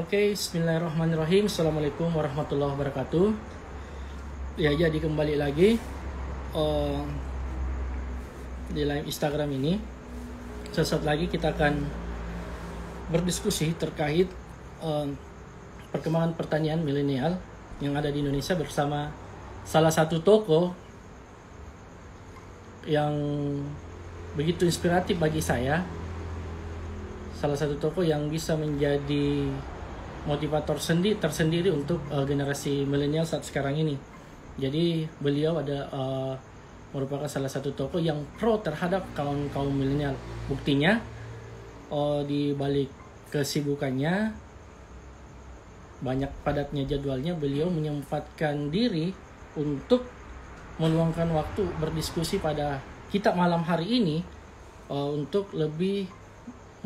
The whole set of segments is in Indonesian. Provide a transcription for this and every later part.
Oke, bismillahirrahmanirrahim. Assalamualaikum warahmatullahi wabarakatuh. Ya, jadi kembali lagi uh, di live Instagram ini. Sesaat lagi kita akan berdiskusi terkait perkembangan pertanian milenial yang ada di Indonesia bersama salah satu tokoh yang begitu inspiratif bagi saya. Salah satu tokoh yang bisa menjadi motivator tersendiri untuk generasi milenial saat sekarang ini. Jadi beliau merupakan salah satu tokoh yang pro terhadap kaum milenial. Buktinya di balik kesibukannya, banyak padatnya jadwalnya, beliau menyempatkan diri untuk meluangkan waktu berdiskusi pada kita malam hari ini untuk lebih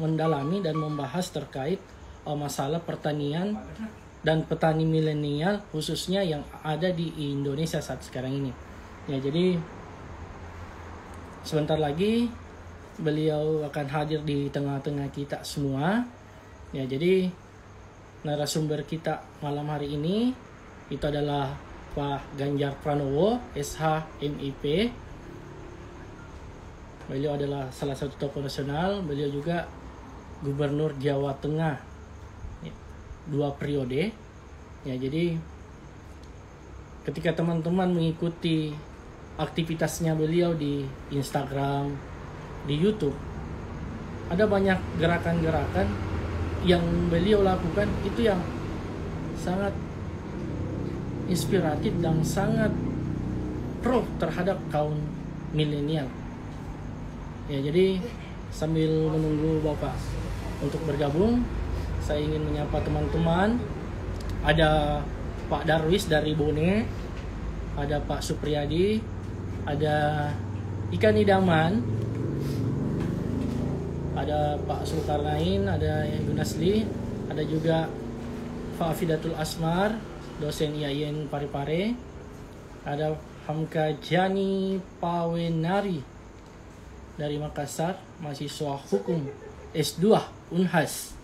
mendalami dan membahas terkait masalah pertanian dan petani milenial khususnya yang ada di Indonesia saat sekarang ini. Ya, jadi sebentar lagi beliau akan hadir di tengah-tengah kita semua. Ya, jadi narasumber kita malam hari ini itu adalah Pak Ganjar Pranowo, SH MIP. Beliau adalah salah satu tokoh nasional. Beliau juga Gubernur Jawa Tengah 2 periode. Ya, jadi ketika teman-teman mengikuti aktivitasnya beliau di Instagram, di YouTube, ada banyak gerakan-gerakan yang beliau lakukan itu yang sangat inspiratif dan sangat pro terhadap kaum milenial. Ya, jadi sambil menunggu Bapak untuk bergabung, saya ingin menyapa teman-teman. Ada Pak Darwis dari Bone, ada Pak Supriyadi, ada Ikan Idaman, ada Pak Zulkarnain, ada Yunasli, ada juga Pak Afidatul Asmar, dosen IAIN Parepare, ada Hamka Jani Pawenari dari Makassar, mahasiswa hukum S2 Unhas.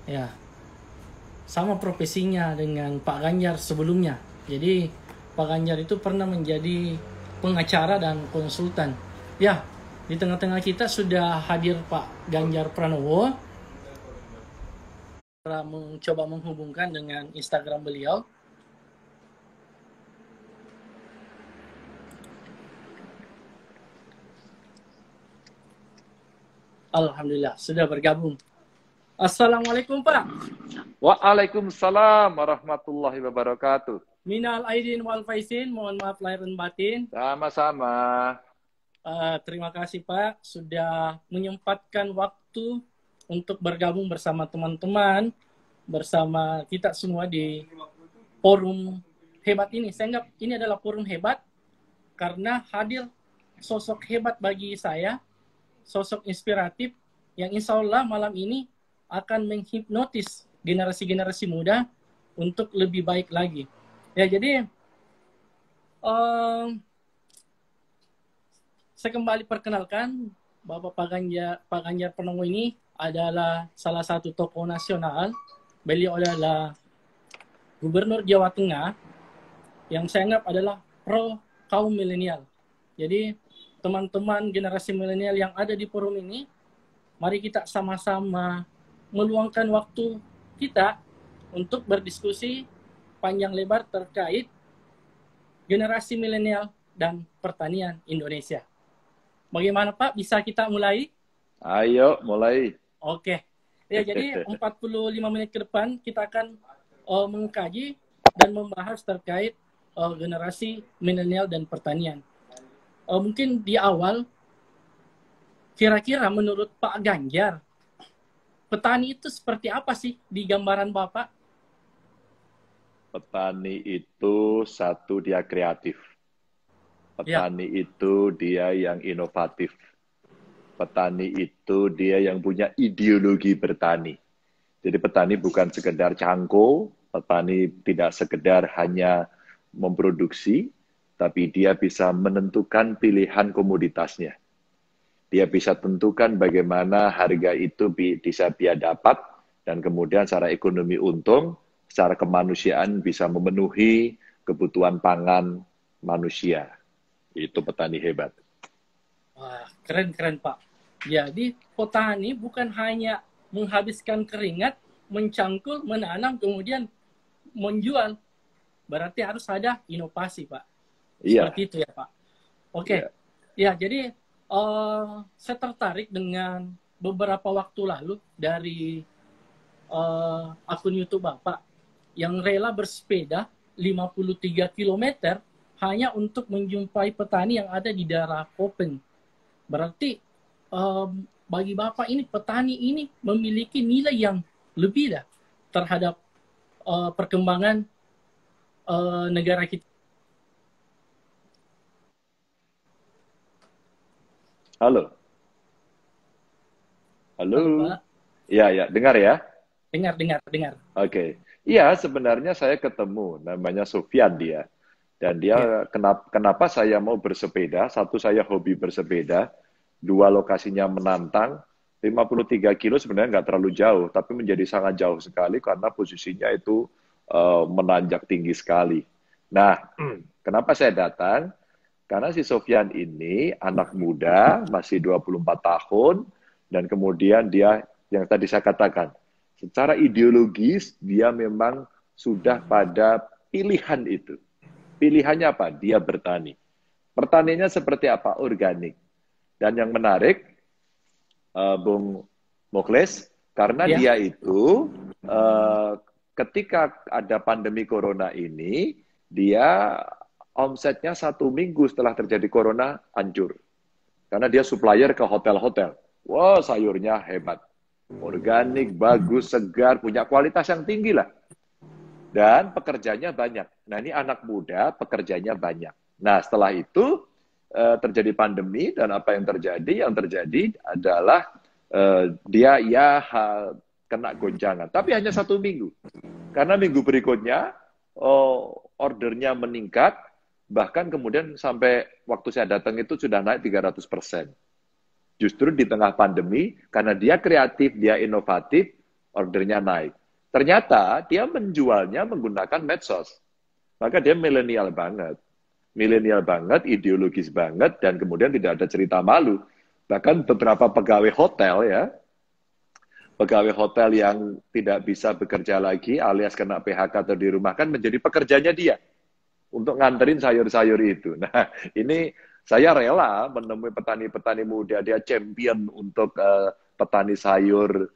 Ya, sama profesinya dengan Pak Ganjar sebelumnya. Jadi Pak Ganjar itu pernah menjadi pengacara dan konsultan. Ya, di tengah-tengah kita sudah hadir Pak Ganjar Pranowo. Kita mencoba menghubungkan dengan Instagram beliau. Alhamdulillah sudah bergabung. Assalamualaikum Pak. Waalaikumsalam warahmatullahi wabarakatuh. Minal aidin wal faizin, mohon maaf lahir dan batin. Sama-sama. Terima kasih Pak sudah menyempatkan waktu untuk bergabung bersama teman-teman, bersama kita semua di forum hebat ini. Saya anggap ini adalah forum hebat karena hadir sosok hebat bagi saya, sosok inspiratif yang insya Allah malam ini akan menghipnotis generasi-generasi muda untuk lebih baik lagi. Ya, jadi saya kembali perkenalkan Bapak Pak Ganjar Pranowo ini adalah salah satu tokoh nasional. Beliau adalah Gubernur Jawa Tengah yang saya anggap adalah pro kaum milenial. Jadi teman-teman generasi milenial yang ada di forum ini, mari kita sama-sama meluangkan waktu kita untuk berdiskusi panjang lebar terkait generasi milenial dan pertanian Indonesia. Bagaimana Pak? Bisa kita mulai? Ayo, mulai. Oke. Ya, jadi 45 menit ke depan kita akan mengkaji dan membahas terkait generasi milenial dan pertanian. Mungkin di awal, kira-kira menurut Pak Ganjar, petani itu seperti apa sih di gambaran Bapak? Petani itu satu, dia kreatif. Petani itu dia yang inovatif. Petani itu dia yang punya ideologi bertani. Jadi petani bukan sekedar cangko, petani tidak sekedar hanya memproduksi, tapi dia bisa menentukan pilihan komoditasnya. Dia bisa tentukan bagaimana harga itu bisa dia dapat, dan kemudian secara ekonomi untung, secara kemanusiaan bisa memenuhi kebutuhan pangan manusia. Itu petani hebat. Wah, keren-keren Pak. Jadi petani bukan hanya menghabiskan keringat, mencangkul, menanam, kemudian menjual. Berarti harus ada inovasi Pak. Iya. Seperti itu ya Pak. Oke. Ya, jadi saya tertarik dengan beberapa waktu lalu dari akun YouTube Bapak yang rela bersepeda 53 km hanya untuk menjumpai petani yang ada di daerah Kopen. Berarti bagi Bapak ini, petani ini memiliki nilai yang lebih lah terhadap perkembangan negara kita. Halo. Halo. Halo Pak. Ya, dengar ya? Dengar. Oke. Iya, sebenarnya saya ketemu, namanya Sofyan dia. Dan dia, kenapa saya mau bersepeda, satu saya hobi bersepeda, dua lokasinya menantang, 53 kilo sebenarnya nggak terlalu jauh, tapi menjadi sangat jauh sekali karena posisinya itu menanjak tinggi sekali. Nah, kenapa saya datang? Karena si Sofyan ini anak muda, masih 24 tahun, dan kemudian dia, yang tadi saya katakan, secara ideologis dia memang sudah pada pilihan itu. Pilihannya apa? Dia bertani. Pertaniannya seperti apa? Organik. Dan yang menarik, Bung Mokles, karena dia itu ketika ada pandemi corona ini, dia omsetnya 1 minggu setelah terjadi corona hancur. Karena dia supplier ke hotel-hotel. Wah, sayurnya hebat. Organik, bagus, segar, punya kualitas yang tinggi lah. Dan pekerjanya banyak. Nah, ini anak muda, pekerjanya banyak. Nah, setelah itu terjadi pandemi, dan apa yang terjadi? Yang terjadi adalah dia kena gonjangan. Tapi hanya 1 minggu. Karena minggu berikutnya, ordernya meningkat, bahkan kemudian sampai waktu saya datang itu sudah naik 300%. Justru di tengah pandemi, karena dia kreatif, dia inovatif, ordernya naik. Ternyata dia menjualnya menggunakan medsos. Maka dia milenial banget. Milenial banget, ideologis banget, dan kemudian tidak ada cerita malu. Bahkan beberapa pegawai hotel pegawai hotel yang tidak bisa bekerja lagi alias kena PHK atau dirumahkan menjadi pekerjanya dia untuk nganterin sayur-sayur itu. Nah, ini saya rela menemui petani-petani muda, dia champion untuk petani sayur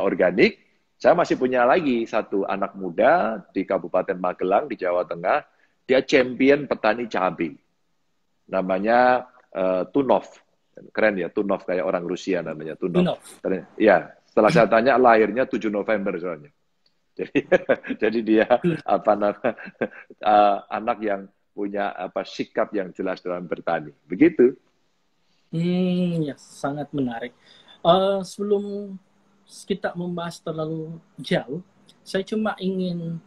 organik. Saya masih punya lagi satu anak muda di Kabupaten Magelang di Jawa Tengah, dia champion petani cabai. Namanya Tunov. Keren ya, Tunov, kayak orang Rusia namanya Tunov. Ya, setelah saya tanya lahirnya 7 November soalnya. Jadi dia anak yang punya sikap yang jelas dalam bertani. Begitu. Ya, sangat menarik. Sebelum kita membahas terlalu jauh, saya cuma ingin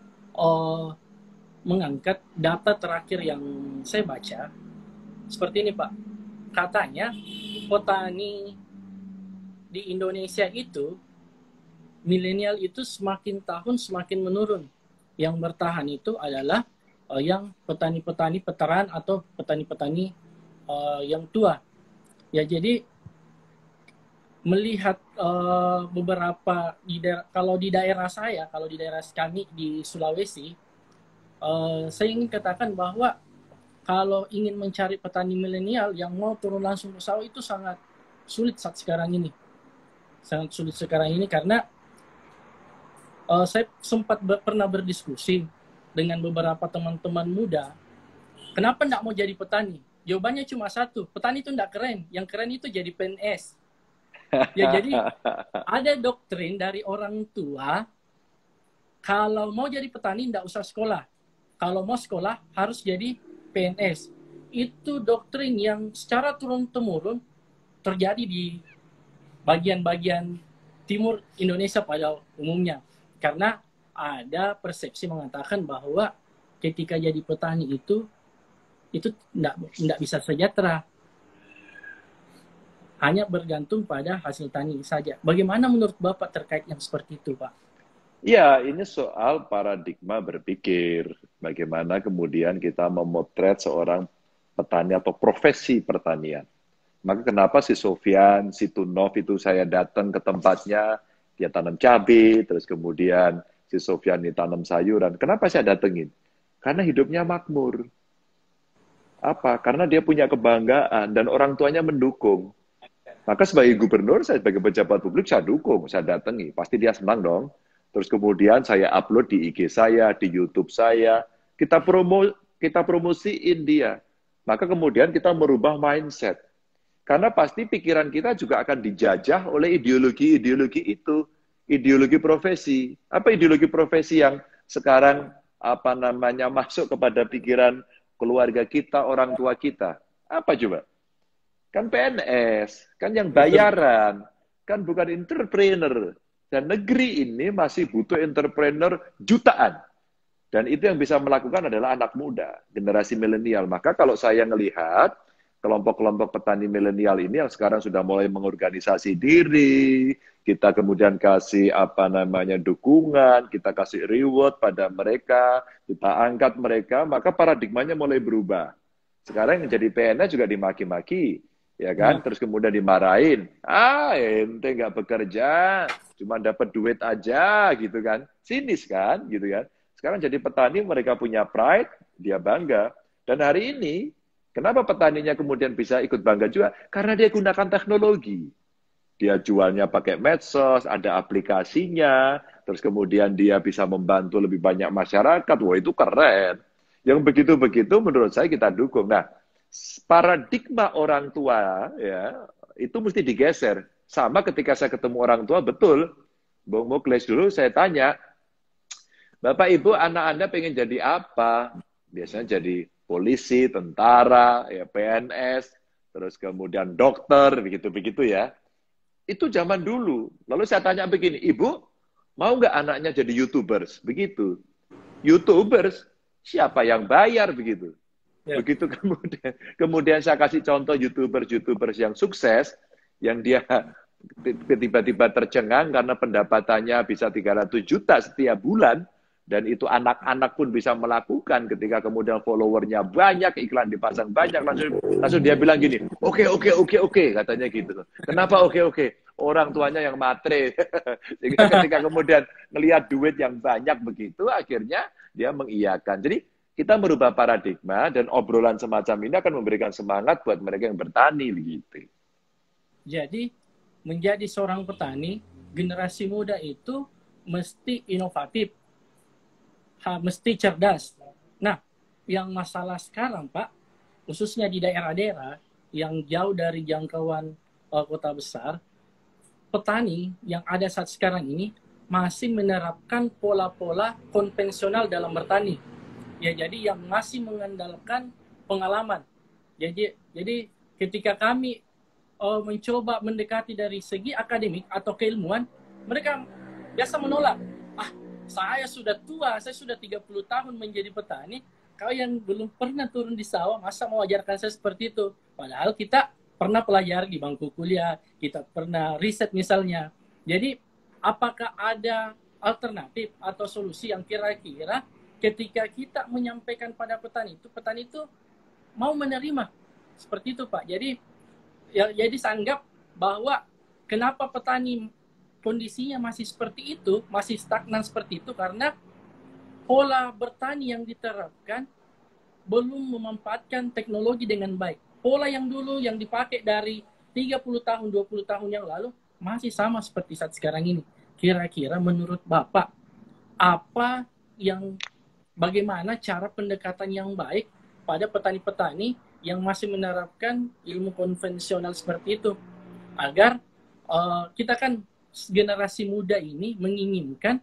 mengangkat data terakhir yang saya baca. Seperti ini, Pak. Katanya petani di Indonesia itu, milenial itu semakin tahun semakin menurun. Yang bertahan itu adalah yang petani-petani veteran atau petani-petani yang tua. Ya, jadi melihat beberapa kalau di daerah saya, kalau di daerah kami di Sulawesi, saya ingin katakan bahwa kalau ingin mencari petani milenial yang mau turun langsung ke sawah itu sangat sulit saat sekarang ini. Sangat sulit sekarang ini karena saya sempat pernah berdiskusi dengan beberapa teman-teman muda. Kenapa enggak mau jadi petani? Jawabannya cuma satu, petani itu enggak keren. Yang keren itu jadi PNS. Ya, jadi ada doktrin dari orang tua, kalau mau jadi petani enggak usah sekolah. Kalau mau sekolah harus jadi PNS. Itu doktrin yang secara turun-temurun terjadi di bagian-bagian timur Indonesia pada umumnya. Karena ada persepsi mengatakan bahwa ketika jadi petani itu tidak bisa sejahtera. hanya bergantung pada hasil tani saja. Bagaimana menurut Bapak terkait yang seperti itu, Pak? Ya, ini soal paradigma berpikir. Bagaimana kemudian kita memotret seorang petani atau profesi pertanian. Maka kenapa si Sofyan, si Tunov itu saya datang ke tempatnya, dia tanam cabai, terus kemudian si Sofyan ini tanam sayuran. Kenapa saya datengin? Karena hidupnya makmur. Apa? Karena dia punya kebanggaan dan orang tuanya mendukung. Maka sebagai gubernur, saya sebagai pejabat publik, saya dukung, saya datangi. Pasti dia senang dong. Terus kemudian saya upload di IG saya, di YouTube saya. Kita promosiin dia. Maka kemudian kita merubah mindset. Karena pasti pikiran kita juga akan dijajah oleh ideologi-ideologi itu. Ideologi profesi. Apa ideologi profesi yang sekarang masuk kepada pikiran keluarga kita, orang tua kita? Apa coba? Kan PNS, kan yang bayaran, kan bukan entrepreneur. Dan negeri ini masih butuh entrepreneur jutaan. Dan itu yang bisa melakukan adalah anak muda, generasi milenial. Maka kalau saya melihat kelompok-kelompok petani milenial ini yang sekarang sudah mulai mengorganisasi diri, kita kemudian kasih dukungan, kita kasih reward pada mereka, kita angkat mereka, maka paradigmanya mulai berubah. Sekarang yang jadi PNS juga dimaki-maki, ya kan? Terus kemudian dimarahin, ente nggak bekerja, cuma dapat duit aja, gitu kan? Sinis kan, gitu kan? Sekarang jadi petani, mereka punya pride, dia bangga. Dan hari ini, kenapa petaninya kemudian bisa ikut bangga juga? Karena dia gunakan teknologi. Dia jualnya pakai medsos, ada aplikasinya, terus kemudian dia bisa membantu lebih banyak masyarakat. Wah, itu keren. Yang begitu-begitu menurut saya kita dukung. Nah, paradigma orang tua ya itu mesti digeser. Sama ketika saya ketemu orang tua, betul. Bung Muklis dulu saya tanya, Bapak Ibu, anak Anda pengen jadi apa? Biasanya jadi polisi, tentara, ya PNS, terus kemudian dokter, begitu-begitu ya. Itu zaman dulu. Lalu saya tanya begini, Ibu, mau nggak anaknya jadi YouTubers? Begitu. YouTubers, siapa yang bayar begitu? Ya. Begitu kemudian saya kasih contoh YouTubers yang sukses, yang dia tiba-tiba tercengang karena pendapatannya bisa 300 juta setiap bulan, dan itu anak-anak pun bisa melakukan ketika kemudian followernya banyak, iklan dipasang banyak, langsung dia bilang gini, oke, katanya gitu. Kenapa oke? Orang tuanya yang matre. Sehingga ketika kemudian melihat duit yang banyak begitu, akhirnya dia mengiyakan. Jadi kita merubah paradigma dan obrolan semacam ini akan memberikan semangat buat mereka yang bertani begitu. Jadi menjadi seorang petani, generasi muda itu mesti inovatif, mesti cerdas. Nah, yang masalah sekarang, Pak, khususnya di daerah-daerah yang jauh dari jangkauan kota besar, petani yang ada saat sekarang ini masih menerapkan pola-pola konvensional dalam bertani. Ya, jadi yang masih mengandalkan pengalaman. Jadi ketika kami mencoba mendekati dari segi akademik atau keilmuan, mereka biasa menolak. Saya sudah tua, saya sudah 30 tahun menjadi petani, kau yang belum pernah turun di sawah, masa mau ajarkan saya seperti itu? Padahal kita pernah pelajari di bangku kuliah, kita pernah riset misalnya. Jadi, apakah ada alternatif atau solusi yang kira-kira ketika kita menyampaikan pada petani itu mau menerima? Seperti itu, Pak. Jadi saya anggap bahwa kenapa petani kondisinya masih seperti itu, masih stagnan seperti itu, karena pola bertani yang diterapkan belum memanfaatkan teknologi dengan baik. Pola yang dulu yang dipakai dari 30 tahun, 20 tahun yang lalu masih sama seperti saat sekarang ini. Kira-kira menurut Bapak, bagaimana cara pendekatan yang baik pada petani-petani yang masih menerapkan ilmu konvensional seperti itu? Agar kita kan generasi muda ini menginginkan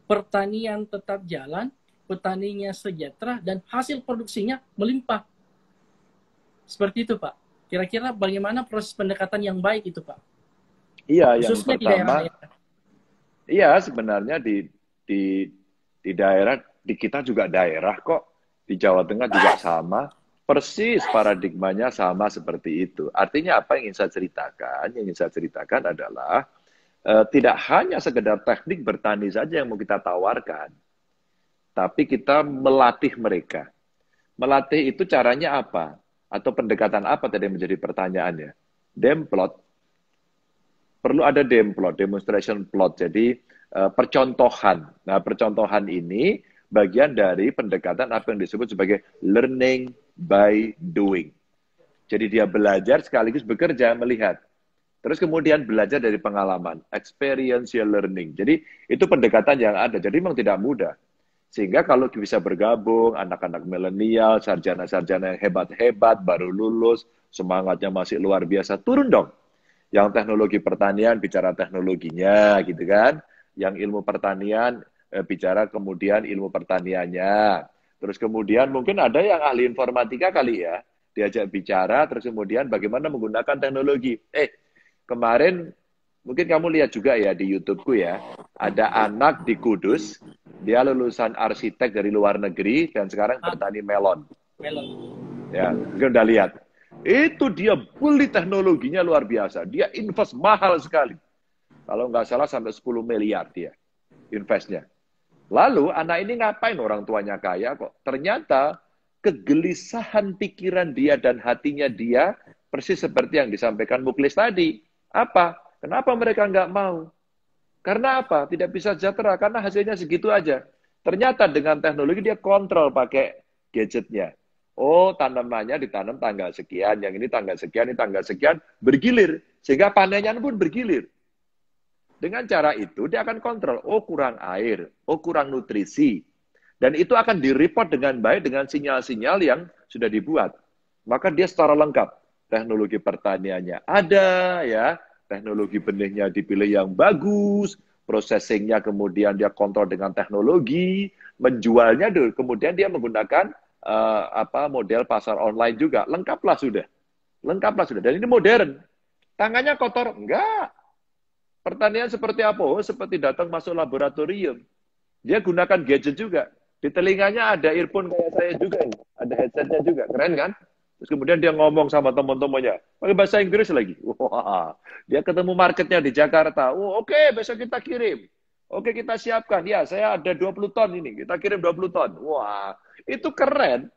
pertanian tetap jalan, petaninya sejahtera, dan hasil produksinya melimpah. Seperti itu, Pak. Kira-kira bagaimana proses pendekatan yang baik itu, Pak? Iya, khususnya yang pertama, di daerah-daerah. Iya, sebenarnya di daerah, di kita juga daerah kok. Di Jawa Tengah juga sama. Persis paradigmanya sama seperti itu. Artinya apa yang ingin saya ceritakan? Yang ingin saya ceritakan adalah tidak hanya sekedar teknik bertani saja yang mau kita tawarkan, tapi kita melatih mereka. Melatih itu caranya apa? Atau pendekatan apa tadi yang menjadi pertanyaannya? Demplot. Perlu ada demplot, demonstration plot. Jadi percontohan. Nah, percontohan ini bagian dari pendekatan apa yang disebut sebagai learning by doing. Jadi dia belajar sekaligus bekerja, melihat. Terus kemudian belajar dari pengalaman, experiential learning. Jadi itu pendekatan yang ada. Jadi memang tidak mudah. Sehingga kalau bisa bergabung, anak-anak milenial, sarjana-sarjana yang hebat-hebat, baru lulus, semangatnya masih luar biasa, turun dong. Yang teknologi pertanian bicara teknologinya, gitu kan. Yang ilmu pertanian bicara kemudian ilmu pertaniannya. Terus kemudian mungkin ada yang ahli informatika kali ya, diajak bicara, terus kemudian bagaimana menggunakan teknologi. Kemarin mungkin kamu lihat juga ya di YouTube-ku ya, ada anak di Kudus, dia lulusan arsitek dari luar negeri dan sekarang petani melon. Melon. Ya, mungkin udah lihat. Itu dia beli teknologinya luar biasa. Dia invest mahal sekali. Kalau nggak salah sampai 10 miliar dia investnya. Lalu anak ini ngapain, orang tuanya kaya kok? Ternyata kegelisahan pikiran dia dan hatinya dia persis seperti yang disampaikan Muklis tadi. Apa? Kenapa mereka nggak mau? Karena apa? Tidak bisa sejahtera, karena hasilnya segitu aja. Ternyata dengan teknologi dia kontrol pakai gadgetnya. Oh, tanamannya ditanam tanggal sekian, yang ini tanggal sekian, ini tanggal sekian, bergilir. Sehingga panennya pun bergilir. Dengan cara itu, dia akan kontrol. Oh, kurang air. Oh, kurang nutrisi. Dan itu akan direport dengan baik dengan sinyal-sinyal yang sudah dibuat. Maka dia secara lengkap. Teknologi pertaniannya ada, ya. Teknologi benihnya dipilih yang bagus. Processingnya kemudian dia kontrol dengan teknologi. Menjualnya, kemudian dia menggunakan model pasar online juga. Lengkaplah sudah. Lengkaplah sudah. Dan ini modern. Tangannya kotor? Enggak. Pertanian seperti apa? Oh, seperti datang masuk laboratorium. Dia gunakan gadget juga. Di telinganya ada earphone kayak saya juga. Ada headsetnya juga. Keren kan? Terus kemudian dia ngomong sama teman-temannya. Pakai bahasa Inggris lagi. Wah, dia ketemu marketnya di Jakarta. Oh, oke, besok kita kirim. Oke, kita siapkan. Ya, saya ada 20 ton ini. Kita kirim 20 ton. Wah, itu keren.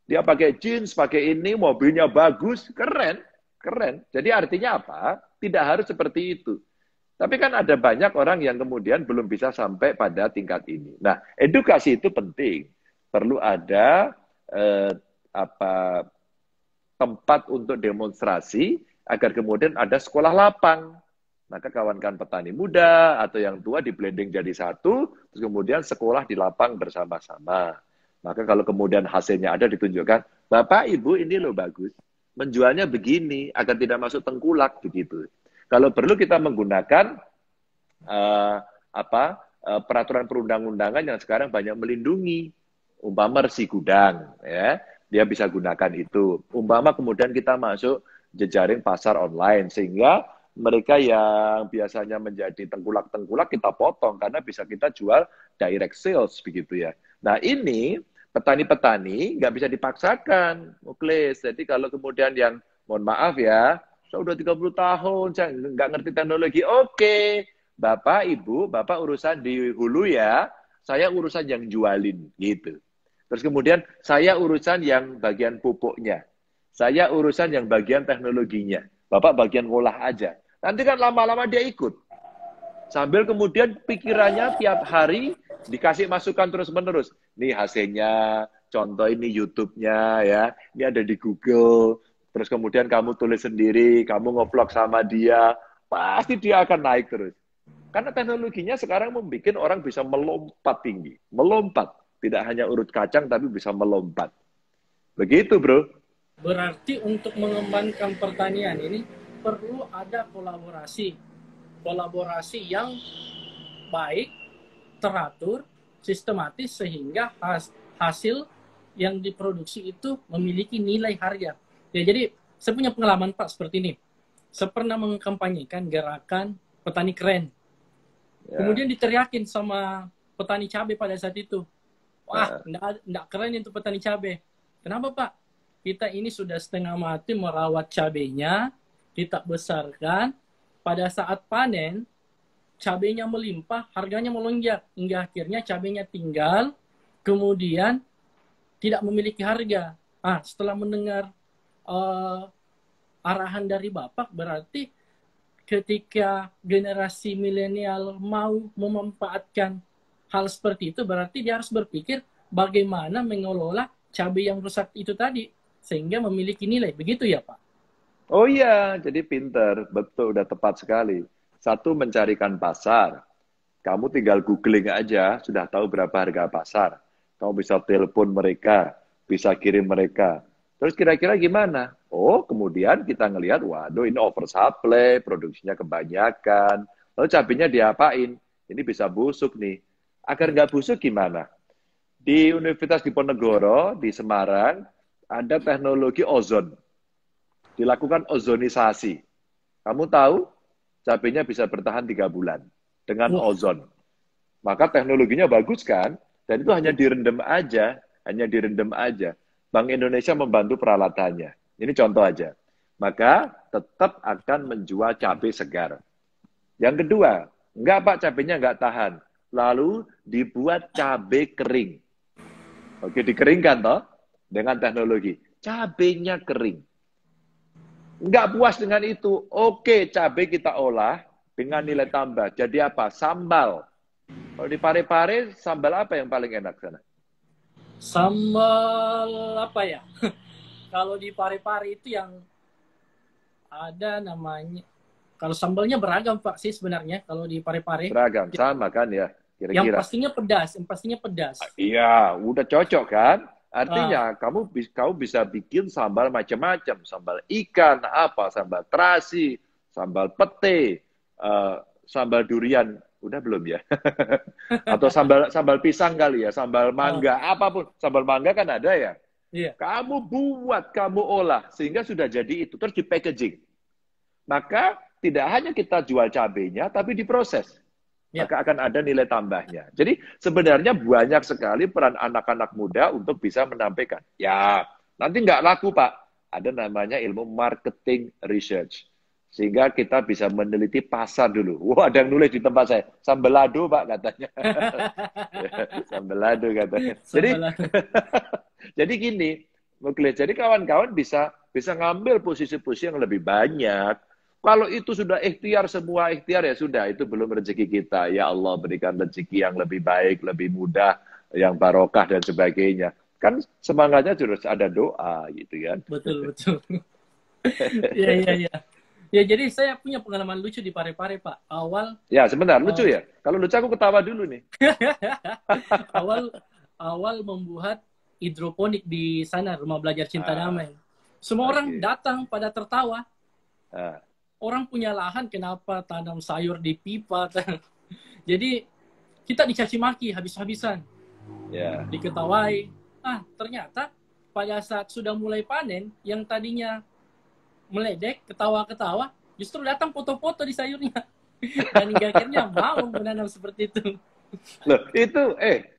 Dia pakai jeans, pakai ini, mobilnya bagus. Keren. Keren. Jadi artinya apa? Tidak harus seperti itu. Tapi kan ada banyak orang yang kemudian belum bisa sampai pada tingkat ini. Nah, edukasi itu penting. Perlu ada tempat untuk demonstrasi agar kemudian ada sekolah lapang. Maka kawan-kawan petani muda atau yang tua di blending jadi satu, terus kemudian sekolah di lapang bersama-sama. Maka kalau kemudian hasilnya ada ditunjukkan, Bapak, Ibu, ini loh bagus. Menjualnya begini, agar tidak masuk tengkulak, begitu. Kalau perlu kita menggunakan peraturan perundang-undangan yang sekarang banyak melindungi. Umpama resi gudang, ya, dia bisa gunakan itu. Umpama kemudian kita masuk jejaring pasar online, sehingga mereka yang biasanya menjadi tengkulak-tengkulak kita potong, karena bisa kita jual direct sales, begitu ya. Nah ini, petani-petani nggak bisa dipaksakan, Muklis. Jadi kalau kemudian yang, mohon maaf ya, saya udah 30 tahun, saya nggak ngerti teknologi. Oke, Bapak, Ibu, Bapak urusan di hulu ya, saya urusan yang jualin, gitu. Terus kemudian saya urusan yang bagian pupuknya. Saya urusan yang bagian teknologinya. Bapak bagian ngolah aja. Nanti kan lama-lama dia ikut. Sambil kemudian pikirannya tiap hari dikasih masukan terus-menerus. Nih hasilnya, contoh ini YouTube-nya ya. Ini ada di Google. Terus kemudian kamu tulis sendiri, kamu nge-vlog sama dia. Pasti dia akan naik terus. Karena teknologinya sekarang membuat orang bisa melompat tinggi. Melompat. Tidak hanya urut kacang, tapi bisa melompat. Begitu, bro. Berarti untuk mengembangkan pertanian ini perlu ada kolaborasi. Kolaborasi yang baik, teratur, sistematis, sehingga hasil yang diproduksi itu memiliki nilai harga. Ya, jadi saya punya pengalaman Pak seperti ini. Saya pernah mengkampanyekan gerakan petani keren. Ya. Kemudian diteriakin sama petani cabai pada saat itu. Wah, enggak keren itu petani cabai. Kenapa Pak? kita ini sudah setengah mati merawat cabenya, kita besarkan, pada saat panen, cabenya melimpah, harganya melonjak, hingga akhirnya cabenya tinggal, kemudian tidak memiliki harga. Setelah mendengar arahan dari Bapak, berarti ketika generasi milenial mau memanfaatkan hal seperti itu, berarti dia harus berpikir bagaimana mengelola cabai yang rusak itu tadi, sehingga memiliki nilai. Begitu ya, Pak? Oh iya, jadi pinter. Betul, udah tepat sekali. Satu, mencarikan pasar. Kamu tinggal googling aja, sudah tahu berapa harga pasar. Kamu bisa telepon mereka, bisa kirim mereka. Terus kira-kira gimana? Oh, kemudian kita ngelihat, waduh ini oversupply, produksinya kebanyakan. Lalu cabenya diapain? Ini bisa busuk nih. Agar nggak busuk gimana? Di Universitas Diponegoro, di Semarang, ada teknologi ozon. Dilakukan ozonisasi. Kamu tahu, cabenya bisa bertahan 3 bulan dengan Wah, ozon. Maka teknologinya bagus kan? Dan itu hanya direndam aja, Bank Indonesia membantu peralatannya. Ini contoh aja. Maka tetap akan menjual cabai segar. Yang kedua, enggak Pak, cabainya enggak tahan. Lalu dibuat cabai kering. Oke, dikeringkan toh dengan teknologi. Cabainya kering. Enggak puas dengan itu. Oke, cabai kita olah dengan nilai tambah. Jadi apa? Sambal. Kalau di Pare-Pare, sambal apa yang paling enak sana? sambal apa ya? Kalau di Pare-Pare itu yang ada namanya, kalau sambalnya beragam Pak sih sebenarnya kalau di Pare-Pare. Beragam, sama kan ya, Yang kira-kira. pastinya pedas, yang pastinya pedas. Iya, udah cocok kan? Ah, Artinya kamu bisa bikin sambal macam-macam, sambal ikan, apa, sambal terasi, sambal pete, sambal durian, udah belum ya? Atau sambal sambal pisang kali ya, sambal ah, mangga, apapun. Sambal mangga kan ada ya. iya, Kamu buat, kamu olah sehingga sudah jadi itu terus di packaging. Maka tidak hanya kita jual cabenya, tapi diproses. iya. Maka akan ada nilai tambahnya. Jadi sebenarnya banyak sekali peran anak-anak muda untuk bisa menampilkan. Ya, nanti nggak laku Pak. Ada namanya ilmu marketing research. Sehingga kita bisa meneliti pasar dulu. Wah, ada yang nulis di tempat saya. Sambelado Pak katanya. Sambelado katanya. Jadi Sambal. jadi gini, Muklis. Jadi kawan-kawan bisa ngambil posisi-posisi yang lebih banyak. Kalau itu sudah ikhtiar, semua ikhtiar ya sudah, itu belum rezeki kita. Ya Allah berikan rezeki yang lebih baik, lebih mudah, yang barokah dan sebagainya. Kan semangatnya terus ada doa gitu kan. Betul, betul. Iya, iya, iya. Ya, jadi saya punya pengalaman lucu di Pare-Pare, Pak. Ya sebentar, lucu Eh, ya. Kalau lucu aku ketawa dulu nih. awal awal membuat hidroponik di sana, Rumah Belajar Cinta Ah, Damai. Semua orang oke. datang pada tertawa. Ah, Orang punya lahan, kenapa tanam sayur di pipa? Jadi kita dicaci maki habis-habisan, ya. diketawai. Ternyata pada saat sudah mulai panen, yang tadinya meledek, ketawa-ketawa, justru datang foto-foto di sayurnya. Dan hingga akhirnya mau menanam seperti itu. Loh, itu,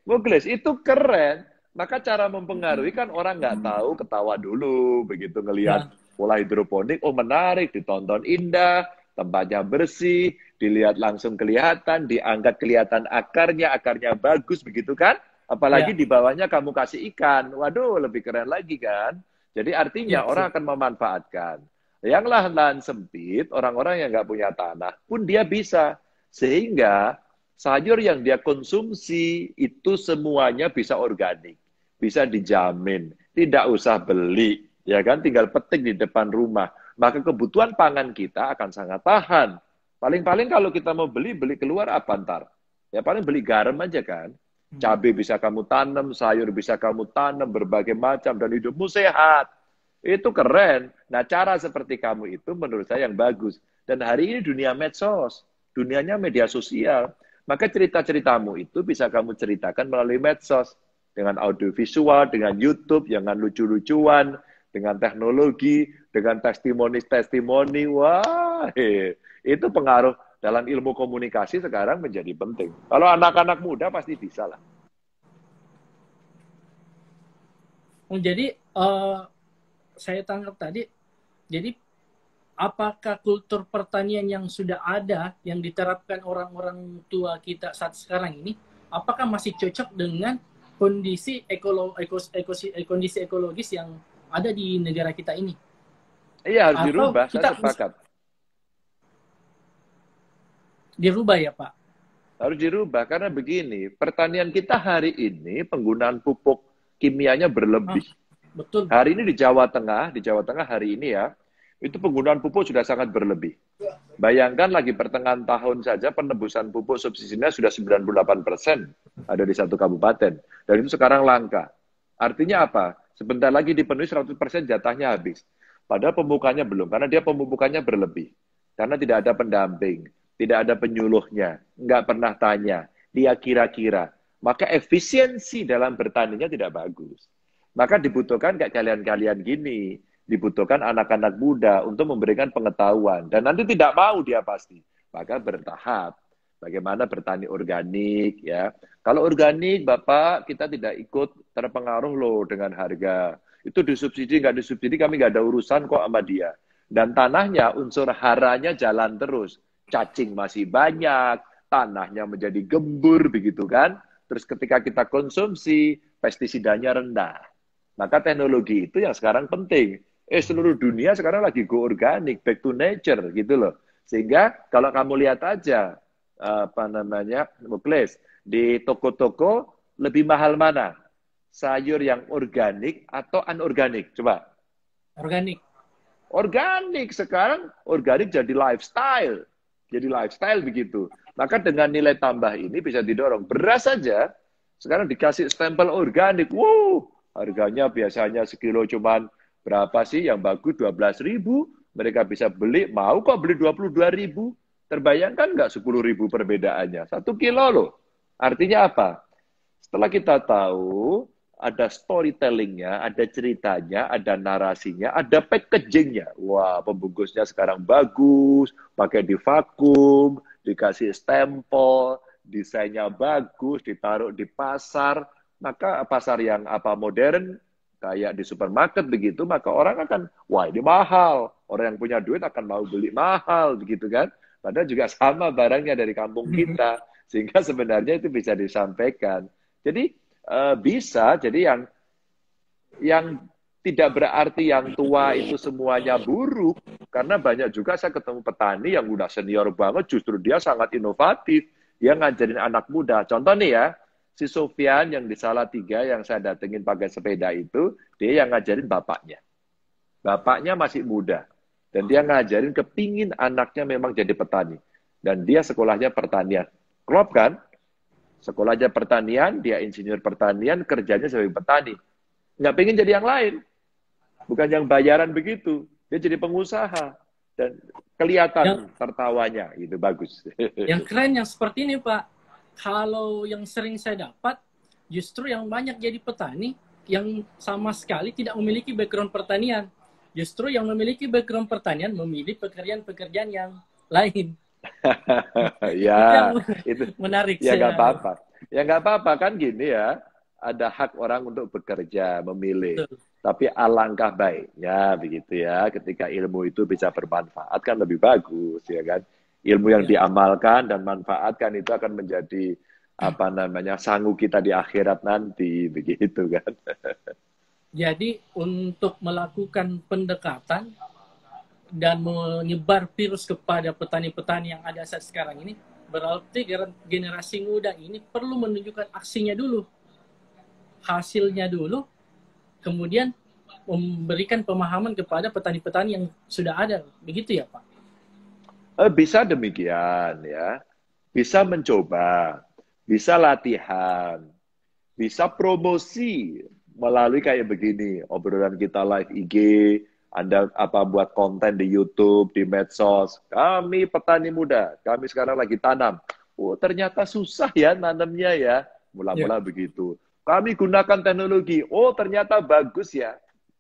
Muklis, itu keren. Maka cara mempengaruhi kan orang nggak tahu, ketawa dulu, begitu ngelihat Ya, pola hidroponik, oh menarik, ditonton indah, tempatnya bersih, dilihat langsung kelihatan, diangkat kelihatan akarnya, akarnya bagus, begitu kan? Apalagi ya, di bawahnya kamu kasih ikan, waduh lebih keren lagi kan? Jadi artinya ya, orang sih. akan memanfaatkan. Yang lahan-lahan sempit, orang-orang yang nggak punya tanah pun dia bisa. Sehingga sayur yang dia konsumsi itu semuanya bisa organik, bisa dijamin, tidak usah beli, ya kan? Tinggal petik di depan rumah. Maka kebutuhan pangan kita akan sangat tahan. Paling-paling kalau kita mau beli keluar apa ntar? Ya paling beli garam aja kan. Cabai bisa kamu tanam, sayur bisa kamu tanam, berbagai macam, dan hidupmu sehat. Itu keren. Nah, cara seperti kamu itu menurut saya yang bagus. Dan hari ini dunia medsos, dunianya media sosial. Maka cerita-ceritamu itu bisa kamu ceritakan melalui medsos. Dengan audiovisual, dengan YouTube, dengan lucu-lucuan, dengan teknologi, dengan testimoni-testimoni. Wah, itu pengaruh dalam ilmu komunikasi sekarang menjadi penting. Kalau anak-anak muda pasti bisa lah. Jadi saya tangkap tadi, jadi apakah kultur pertanian yang sudah ada, yang diterapkan orang-orang tua kita saat sekarang ini, apakah masih cocok dengan kondisi kondisi ekologis yang ada di negara kita ini? Iya, harus Atau dirubah, saya kita sepakat. dirubah ya Pak? Harus dirubah, karena begini, pertanian kita hari ini penggunaan pupuk kimianya Ah, berlebih. betul. Hari ini di Jawa Tengah hari ini ya, itu penggunaan pupuk sudah sangat berlebih. Bayangkan lagi pertengahan tahun saja penebusan pupuk subsidinya sudah 98% ada di satu kabupaten. Dan itu sekarang langka. Artinya apa? Sebentar lagi dipenuhi 100% jatahnya habis. Padahal pemupukannya belum, karena dia pemupukannya berlebih. Karena tidak ada pendamping, tidak ada penyuluhnya, nggak pernah tanya, dia kira-kira. Maka efisiensi dalam bertaninya tidak bagus. Maka dibutuhkan kayak kalian-kalian gini, dibutuhkan anak-anak muda untuk memberikan pengetahuan. Dan nanti tidak mau dia pasti. Maka bertahap. Bagaimana bertani organik ya. Kalau organik, Bapak, kita tidak ikut terpengaruh loh dengan harga. Itu disubsidi, nggak disubsidi, kami nggak ada urusan kok sama dia. Dan tanahnya, unsur haranya jalan terus. Cacing masih banyak, tanahnya menjadi gembur, begitu kan. Terus ketika kita konsumsi, pestisidanya rendah. Maka teknologi itu yang sekarang penting. Seluruh dunia sekarang lagi go organic, back to nature gitu loh. Sehingga kalau kamu lihat aja apa namanya, Muklis, di toko-toko lebih mahal mana? Sayur yang organik atau anorganik? Coba. Organik. Organik sekarang, organik jadi lifestyle. Jadi lifestyle begitu. Maka dengan nilai tambah ini bisa didorong. Beras saja sekarang dikasih stempel organik. Wow, harganya biasanya sekilo cuman berapa sih yang bagus 12.000, mereka bisa beli, mau kok beli 22.000. Terbayangkan nggak 10.000 perbedaannya? 1 kilo loh. Artinya apa? Setelah kita tahu, ada storytellingnya, ada ceritanya, ada narasinya, ada packagingnya. Wah, pembungkusnya sekarang bagus, pakai di vakum, dikasih stempel, desainnya bagus, ditaruh di pasar. Maka pasar yang apa modern, kayak di supermarket begitu, maka orang akan, wah ini mahal. Orang yang punya duit akan mau beli mahal, begitu kan? Padahal juga sama barangnya dari kampung kita. Sehingga sebenarnya itu bisa disampaikan. Jadi bisa, jadi yang tidak berarti yang tua itu semuanya buruk, karena banyak juga saya ketemu petani yang udah senior banget, justru dia sangat inovatif, dia ngajarin anak muda. Contoh nih ya, si Sofian yang di Salatiga yang saya datengin pakai sepeda itu, dia yang ngajarin bapaknya. Bapaknya masih muda, dan dia ngajarin kepingin anaknya memang jadi petani. Dan dia sekolahnya pertanian. Klop kan? Sekolahnya pertanian, dia insinyur pertanian, kerjanya sebagai petani. Nggak pengen jadi yang lain. Bukan yang bayaran begitu. Dia jadi pengusaha. Dan kelihatan Yang tertawanya. Itu bagus. yang keren yang seperti ini Pak. Kalau yang sering saya dapat, justru yang banyak jadi petani yang sama sekali tidak memiliki background pertanian. Justru yang memiliki background pertanian memilih pekerjaan-pekerjaan yang lain. Ya, Itu yang itu menarik ya nggak saya. apa-apa. Ya nggak apa-apa kan gini ya. Ada hak orang untuk bekerja, memilih. Betul. Tapi alangkah baiknya begitu ya, ketika ilmu itu bisa bermanfaat kan lebih bagus ya kan. Ilmu yang Ya. diamalkan dan manfaatkan itu akan menjadi apa namanya sangu kita di akhirat nanti begitu kan. Jadi untuk melakukan pendekatan dan menyebar virus kepada petani-petani yang ada saat sekarang ini, berarti generasi muda ini perlu menunjukkan aksinya dulu, hasilnya dulu, kemudian memberikan pemahaman kepada petani-petani yang sudah ada. Begitu ya Pak? Bisa demikian ya, bisa mencoba, bisa latihan, bisa promosi melalui kayak begini, obrolan kita live IG, Anda apa buat konten di YouTube, di medsos. Kami petani muda, kami sekarang lagi tanam. Oh, ternyata susah ya nanamnya ya. Ya. Mula-mula begitu. Kami gunakan teknologi. Oh, ternyata bagus ya.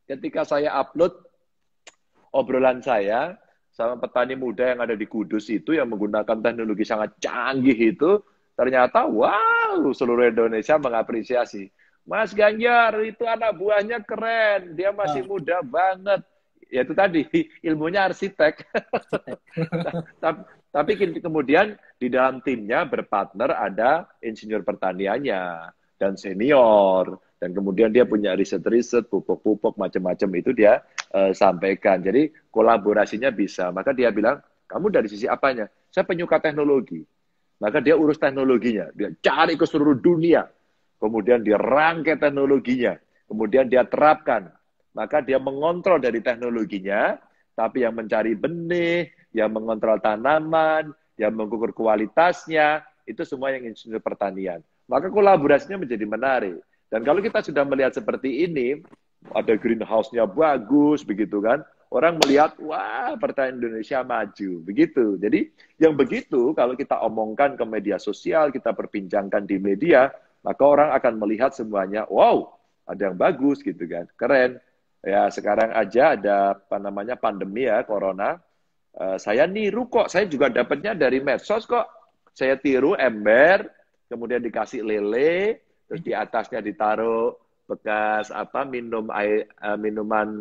Ketika saya upload obrolan saya sama petani muda yang ada di Kudus itu yang menggunakan teknologi sangat canggih itu, ternyata wow, seluruh Indonesia mengapresiasi. Mas Ganjar itu anak buahnya keren, dia masih Ah, muda banget. Ya itu tadi, ilmunya arsitek. arsitek. Tapi, tapi kemudian di dalam timnya berpartner ada insinyur pertaniannya dan senior. Dan kemudian dia punya riset-riset, pupuk-pupuk, macam-macam itu dia sampaikan. Jadi kolaborasinya bisa. Maka dia bilang, kamu dari sisi apanya? Saya penyuka teknologi. Maka dia urus teknologinya. Dia cari ke seluruh dunia. Kemudian dia rangkai teknologinya. Kemudian dia terapkan. Maka dia mengontrol dari teknologinya, tapi yang mencari benih, yang mengontrol tanaman, yang mengukur kualitasnya, itu semua yang insinyur pertanian. Maka kolaborasinya menjadi menarik. Dan kalau kita sudah melihat seperti ini, ada greenhouse-nya bagus, begitu kan? Orang melihat, wah, pertanian Indonesia maju, begitu. Jadi, yang begitu, kalau kita omongkan ke media sosial, kita perbincangkan di media, maka orang akan melihat semuanya, wow, ada yang bagus, gitu kan? Keren. Ya, sekarang aja ada apa namanya pandemi ya, corona. Saya niru kok, saya juga dapatnya dari medsos kok. Saya tiru ember, kemudian dikasih lele, terus di atasnya ditaruh bekas apa minuman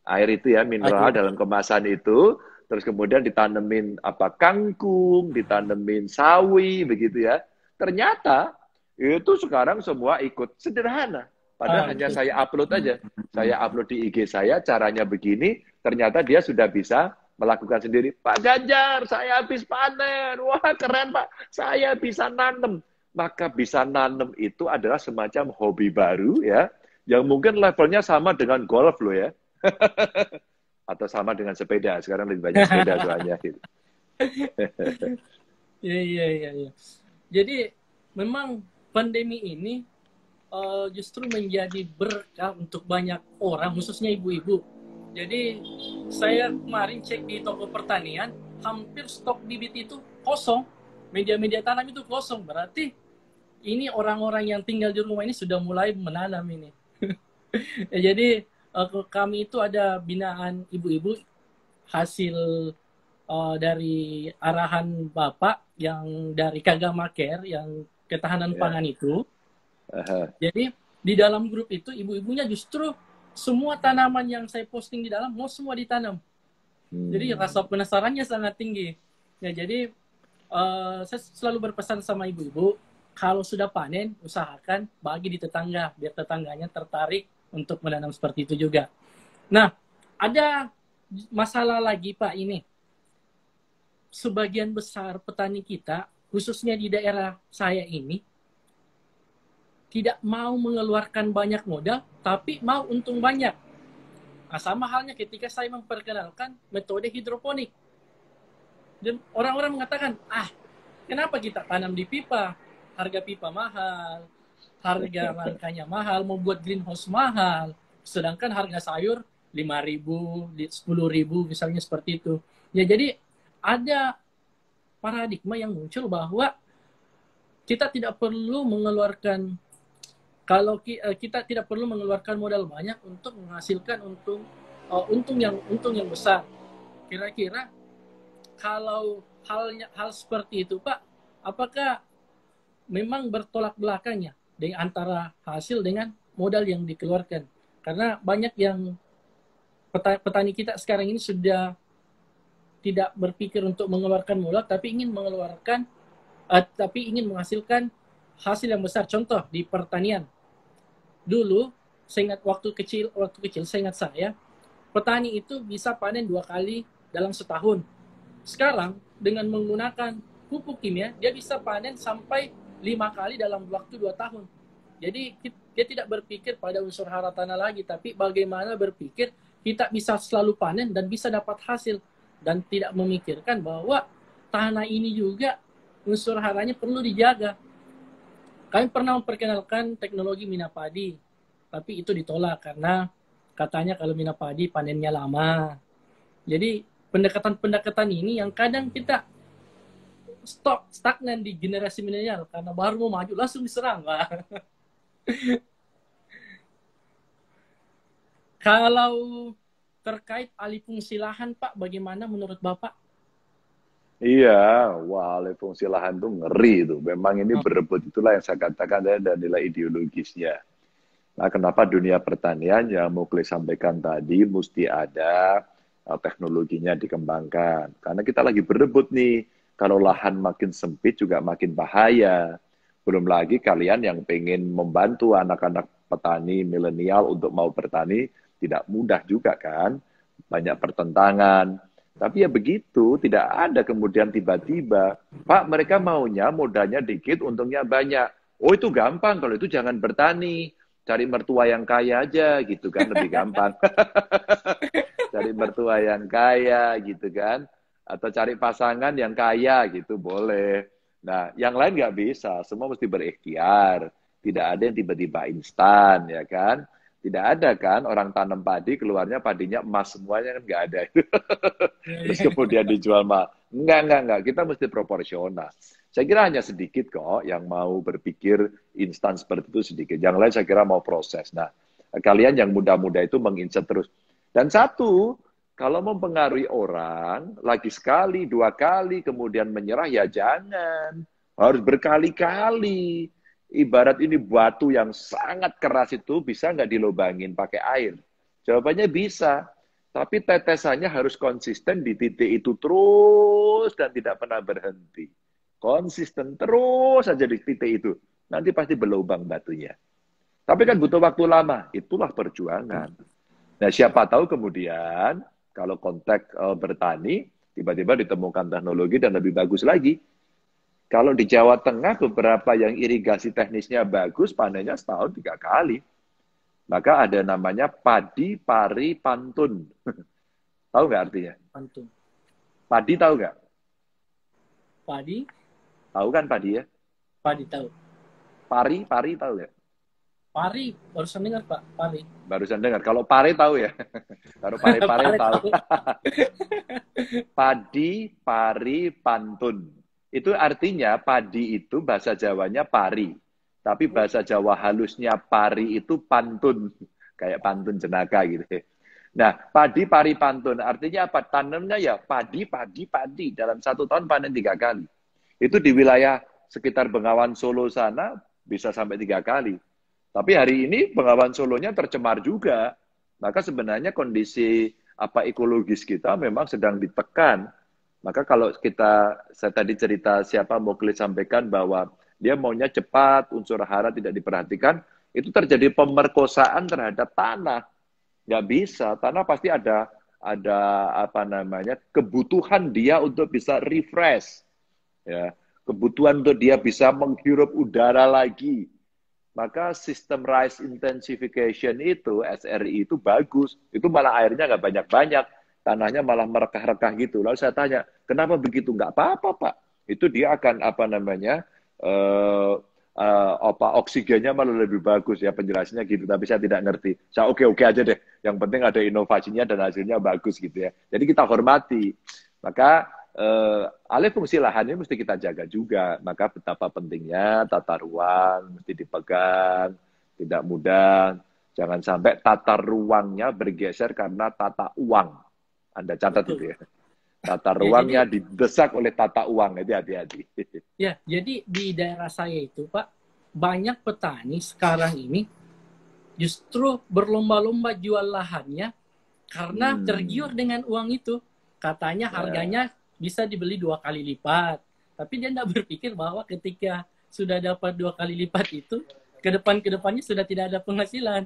air itu ya, mineral Air. dalam kemasan itu, terus kemudian ditanemin apa kangkung, ditanemin sawi begitu ya. Ternyata itu sekarang semua ikut sederhana. Ah, Padahal hanya betul. saya upload aja. Saya upload di IG saya, caranya begini, ternyata dia sudah bisa melakukan sendiri. Pak Ganjar, saya habis panen. Wah, keren Pak. Saya bisa nanem. Maka bisa nanem itu adalah semacam hobi baru ya, yang mungkin levelnya sama dengan golf loh ya. Atau sama dengan sepeda. Sekarang lebih banyak sepeda soalnya gitu. Iya, iya, iya, iya. Jadi memang pandemi ini justru menjadi berkah untuk banyak orang, khususnya ibu-ibu. Jadi saya kemarin cek di toko pertanian, hampir stok bibit itu kosong, media-media tanam itu kosong. Berarti ini orang-orang yang tinggal di rumah ini sudah mulai menanam ini. Ya, jadi kami itu ada binaan ibu-ibu hasil dari arahan Bapak yang dari Kagama Care yang ketahanan Ya. pangan itu. Aha. Jadi di dalam grup itu ibu-ibunya justru semua tanaman yang saya posting di dalam mau semua ditanam. Jadi rasa Hmm. penasarannya sangat tinggi. Ya, jadi saya selalu berpesan sama ibu-ibu, kalau sudah panen usahakan bagi di tetangga biar tetangganya tertarik untuk menanam seperti itu juga. Nah, ada masalah lagi Pak ini. Sebagian besar petani kita, khususnya di daerah saya ini, tidak mau mengeluarkan banyak modal, tapi mau untung banyak. Nah, sama halnya ketika saya memperkenalkan metode hidroponik. Dan orang-orang mengatakan, kenapa kita tanam di pipa? Harga pipa mahal, harga rangkanya mahal, mau buat greenhouse mahal. Sedangkan harga sayur 5.000, 10.000 misalnya seperti itu. Ya, jadi ada paradigma yang muncul bahwa kita tidak perlu mengeluarkan kita tidak perlu mengeluarkan modal banyak untuk menghasilkan untung yang besar. Kira-kira kalau hal seperti itu Pak, apakah memang bertolak belakangnya dengan antara hasil dengan modal yang dikeluarkan? Karena banyak yang petani kita sekarang ini sudah tidak berpikir untuk mengeluarkan modal, tapi ingin menghasilkan hasil yang besar. Contoh di pertanian. Dulu, saya ingat waktu kecil saya ingat petani itu bisa panen 2 kali dalam setahun. Sekarang dengan menggunakan pupuk kimia, dia bisa panen sampai 5 kali dalam waktu 2 tahun. Jadi dia tidak berpikir pada unsur hara tanah lagi, tapi bagaimana berpikir kita bisa selalu panen dan bisa dapat hasil, dan tidak memikirkan bahwa tanah ini juga unsur haranya perlu dijaga. Kami pernah memperkenalkan teknologi minapadi, tapi itu ditolak karena katanya kalau minapadi panennya lama. Jadi pendekatan-pendekatan ini yang kadang kita stagnan di generasi milenial karena baru mau maju langsung diserang, Pak. Kalau terkait alih fungsi lahan, Pak, bagaimana menurut Bapak? Iya, wah, alih fungsi lahan tuh ngeri tuh. Memang ini berebut itulah yang saya katakan ada nilai ideologisnya. Nah, kenapa dunia pertanian yang Muklis sampaikan tadi mesti ada teknologinya dikembangkan. Karena kita lagi berebut nih, kalau Ya, lahan makin sempit juga makin bahaya. Belum lagi kalian yang pengen membantu anak-anak petani milenial untuk mau bertani, tidak mudah juga kan. Banyak pertentangan. Tapi ya begitu, tidak ada kemudian tiba-tiba, Pak, mereka maunya modalnya dikit, untungnya banyak. Oh itu gampang, kalau itu jangan bertani. Cari mertua yang kaya aja gitu kan, lebih gampang. Cari mertua yang kaya gitu kan, atau cari pasangan yang kaya gitu boleh. Nah, yang lain nggak bisa, semua mesti berikhtiar. Tidak ada yang tiba-tiba instan ya kan. Tidak ada kan orang tanam padi keluarnya padinya emas semuanya kan nggak ada. ya, Terus ya. kemudian dijual mah. Enggak. Kita mesti proporsional. Saya kira hanya sedikit kok yang mau berpikir instan seperti itu sedikit. Yang lain saya kira mau proses. Nah, kalian yang muda-muda itu mengincar terus. Dan satu, kalau mempengaruhi orang, lagi sekali, dua kali, kemudian menyerah, ya jangan. Harus berkali-kali. Ibarat ini batu yang sangat keras itu bisa nggak dilobangin pakai air? Jawabannya bisa. Tapi tetesannya harus konsisten di titik itu terus dan tidak pernah berhenti. Konsisten terus saja di titik itu. Nanti pasti berlubang batunya. Tapi kan butuh waktu lama. Itulah perjuangan. Nah, siapa tahu kemudian kalau konteks bertani, tiba-tiba ditemukan teknologi dan lebih bagus lagi. Kalau di Jawa Tengah beberapa yang irigasi teknisnya bagus, panennya setahun 3 kali. Maka ada namanya padi pari pantun. Tahu nggak artinya? Antum. Padi tahu nggak? Padi, Tahu kan padi ya? padi tahu. Pari tahu nggak? Pari, barusan dengar Pak, pari. Barusan dengar. Kalau pare tahu ya? Kalau pare-pare Pari tahu. tahu. Padi pari pantun. Itu artinya padi itu bahasa Jawanya pari. Tapi bahasa Jawa halusnya pari itu pantun. Kayak pantun jenaka gitu. Nah, padi pari pantun artinya apa? Tanamnya ya padi, padi, padi. Dalam 1 tahun panen 3 kali. Itu di wilayah sekitar Bengawan Solo sana bisa sampai 3 kali. Tapi hari ini Bengawan Solonya tercemar juga. Maka sebenarnya kondisi apa ekologis kita memang sedang ditekan. Maka kalau saya tadi cerita siapa Muklis sampaikan bahwa dia maunya cepat, unsur hara tidak diperhatikan, itu terjadi pemerkosaan terhadap tanah. Nggak bisa, tanah pasti ada apa namanya kebutuhan dia untuk bisa refresh, ya, kebutuhan untuk dia bisa menghirup udara lagi. Maka sistem rice intensification itu, SRI itu bagus. Itu malah airnya nggak banyak-banyak. Tanahnya malah merekah-rekah gitu. Lalu saya tanya, kenapa begitu? Nggak apa-apa, Pak. Itu dia akan, apa namanya, oksigennya malah lebih bagus. Ya, penjelasannya gitu. Tapi saya tidak ngerti. Saya oke-oke aja deh. Yang penting ada inovasinya dan hasilnya bagus gitu ya. Jadi kita hormati. Maka alih fungsi lahan ini mesti kita jaga juga. Maka betapa pentingnya tata ruang mesti dipegang, tidak mudah. Jangan sampai tata ruangnya bergeser karena tata uang. Anda catat Betul. itu ya. Tata Ya, ruangnya jadi didesak oleh tata uang. Itu hati-hati. ya, jadi di daerah saya itu Pak, banyak petani sekarang ini justru berlomba-lomba jual lahannya karena tergiur dengan uang itu. Katanya Ya. harganya bisa dibeli 2 kali lipat. Tapi dia tidak berpikir bahwa ketika sudah dapat 2 kali lipat itu, ke depannya sudah tidak ada penghasilan.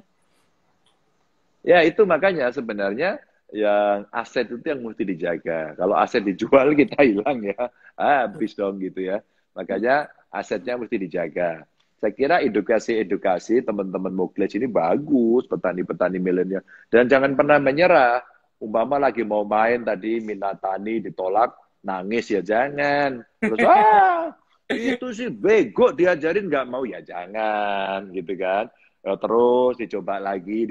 Ya, itu makanya sebenarnya yang aset itu yang mesti dijaga. Kalau aset dijual kita hilang ya, habis dong gitu ya. Makanya asetnya mesti dijaga. Saya kira edukasi-edukasi teman-teman Muklis ini bagus, petani-petani milenial. Dan jangan pernah menyerah. Umpama lagi mau main tadi Minatani ditolak, nangis ya jangan. Terus, itu sih bego diajarin nggak mau ya jangan gitu kan. Terus dicoba lagi,